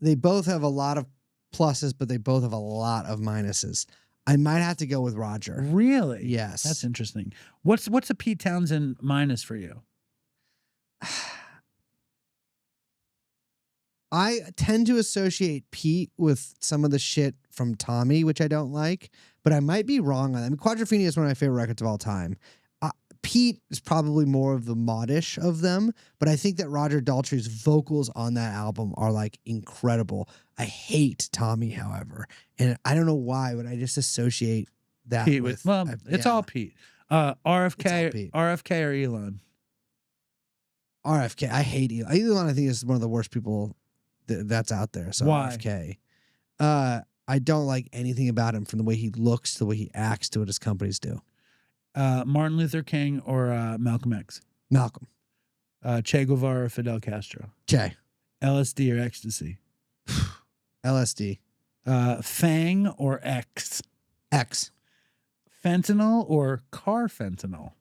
They both have a lot of pluses, but they both have a lot of minuses. I might have to go with Roger. Really? Yes. That's interesting. What's a Pete Townsend minus for you? I tend to associate Pete with some of the shit from Tommy, which I don't like, but I might be wrong on that. I mean, Quadrophenia is one of my favorite records of all time. Pete is probably more of the modish of them, but I think that Roger Daltrey's vocals on that album are like incredible. I hate Tommy, however, and I don't know why, but I just associate that Pete with. it's yeah, all Pete. RFK, It's all Pete. RFK or Elon? RFK. I hate Elon. Elon, I think, is one of the worst people that's out there. So Why? RFK. I don't like anything about him, from the way he looks to the way he acts to what his companies do. Martin Luther King or Malcolm X? Malcolm. Che Guevara or Fidel Castro? Che. LSD or ecstasy? LSD. Fang or X? X. Fentanyl or car fentanyl?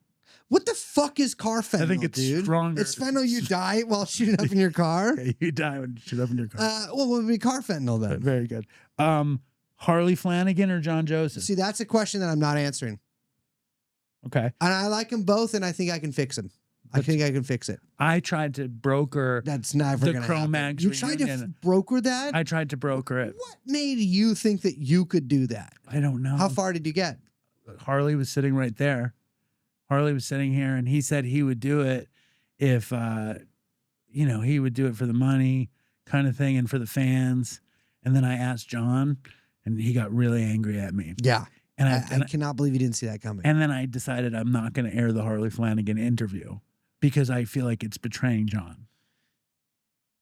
What the fuck is car fentanyl, I think it's dude? stronger. It's fentanyl you die while shooting up in your car? You die when you shoot up in your car. Well, what would be car fentanyl then? Very good. Harley Flanagan or John Joseph? See, that's a question that I'm not answering. Okay. And I like them both, and I think I can fix them. I think I can fix it. I tried to broker That's never the going to happen. Cro-Mags You tried to reunion. broker that? I tried to broker it. What made you think that you could do that? I don't know. How far did you get? Harley was sitting right there. Harley was sitting here, and he said he would do it if, he would do it for the money kind of thing and for the fans. And then I asked John, and he got really angry at me. Yeah. And I cannot believe you didn't see that coming. And then I decided I'm not going to air the Harley Flanagan interview because I feel like it's betraying John.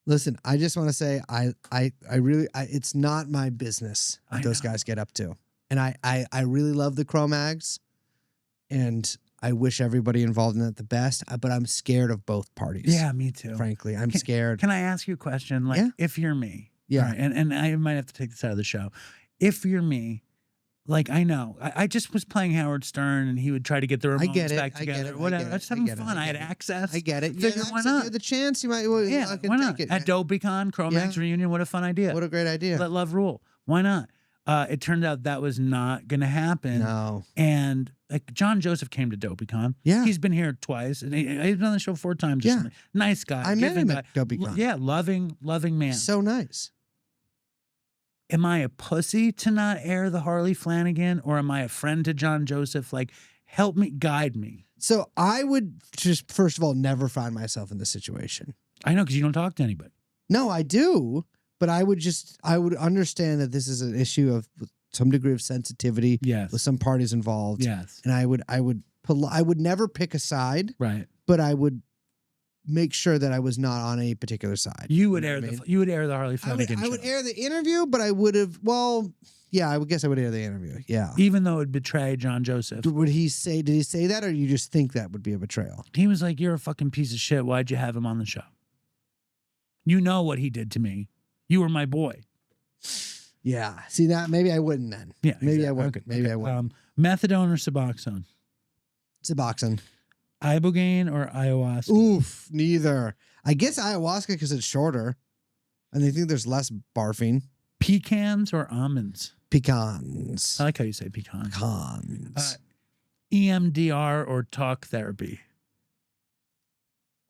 Listen, I just want to say I really it's not my business what those guys get up to. And I really love the Cro-Mags, and I wish everybody involved in that the best, but I'm scared of both parties. Yeah, me too. Frankly, I'm scared. Can I ask you a question? Like, Yeah. if you're me, Yeah. all right, and I might have to take this out of the show. If you're me, like, I know, I just was playing Howard Stern, and he would try to get the Ramones get it, back I get together. it, I Whatever. get it, I was just I having get it, fun. I I had get it. access. I get it. Figure, why not? The chance you might. Yeah, I can why not? take it. At DopeyCon, Cro-Mags reunion, what a fun idea. What a great idea. Let love rule. Why not? It turned out that was not going to happen. No. And like John Joseph came to DopeyCon. Yeah. He's been here twice, and he's been on the show 4 times. Yeah. Nice guy. I met giving him at guy. DopeyCon. Yeah, loving man. So nice. Am I a pussy to not air the Harley Flanagan, or am I a friend to John Joseph? Like, help me, guide me. So I would just, first of all, never find myself in this situation. I know, because you don't talk to anybody. No, I do. But I would understand that this is an issue of some degree of sensitivity Yes. with some parties involved. Yes. And I would never pick a side, Right. but I would make sure that I was not on a particular side. You would know air what I the mean? you would air the Harley Flanagan I would show. air the interview, but I would have, I would guess I would air the interview. Yeah. Even though it would betray John Joseph. Did he say that, or you just think that would be a betrayal? He was like, "You're a fucking piece of shit. Why'd you have him on the show? You know what he did to me. You were my boy." Yeah. See that? Maybe I wouldn't then. Yeah. Maybe exactly. I wouldn't. Okay. Maybe I wouldn't. Methadone or Suboxone? Suboxone. Ibogaine or ayahuasca? Oof, neither. I guess ayahuasca because it's shorter, and they think there's less barfing. Pecans or almonds? Pecans. I like how you say pecan. Pecans. EMDR or talk therapy?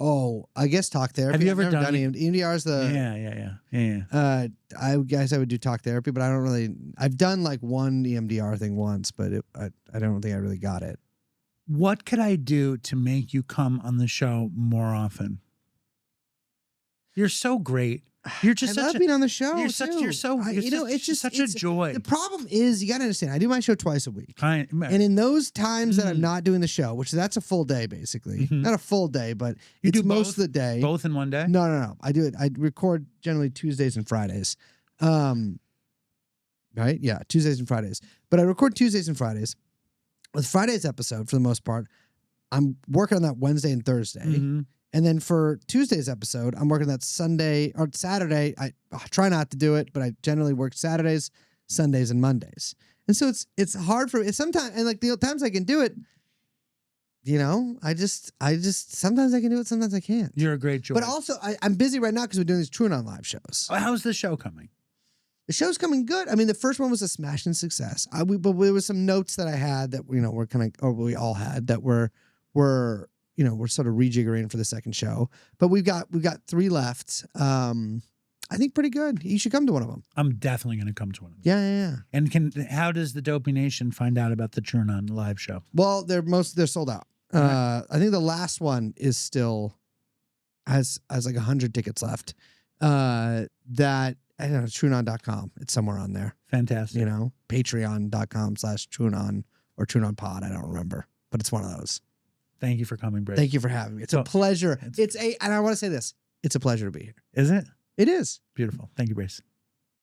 Oh, I guess talk therapy. Have you ever I've never done EMDR is the Yeah. I guess I would do talk therapy, but I don't really. I've done like one EMDR thing once, but I don't think I really got it. What could I do to make you come on the show more often? You're so great. You're just I love being on the show. It's just such a joy. The problem is you got to understand. I do my show twice a week, And and in those times that I'm not doing the show, which that's a full day basically, not a full day, but You it's do most both? of the day. both in one day? No. I do it. I record generally Tuesdays and Fridays. Right? Yeah, Tuesdays and Fridays. But I record Tuesdays and Fridays. With Friday's episode, for the most part, I'm working on that Wednesday and Thursday. Mhm. And then for Tuesday's episode, I'm working that Sunday or Saturday. I try not to do it, but I generally work Saturdays, Sundays, and Mondays. And so it's hard for it sometimes. And like the times I can do it, I just sometimes I can do it, sometimes I can't. You're a great joy. But also, I'm busy right now because we're doing these TrueAnon live shows. How's the show coming? The show's coming good. I mean, the first one was a smashing success. But there was some notes that I had that we're kind of, or we all had that we're sort of rejiggering for the second show. But we've got 3 left. I think pretty good. You should come to one of them. I'm definitely going to come to one of them. Yeah. And how does the Dopey Nation find out about the TrueAnon live show? Well, they're sold out. I think the last one is still has like 100 tickets left. That I don't know, TrueAnon.com. It's somewhere on there. Fantastic. Patreon.com/TrueAnon or TrueAnonPod. I don't remember, but it's one of those. Thank you for coming, Brace. Thank you for having me. It's a pleasure. And I want to say this. It's a pleasure to be here. Is it? It is. Beautiful. Thank you, Brace.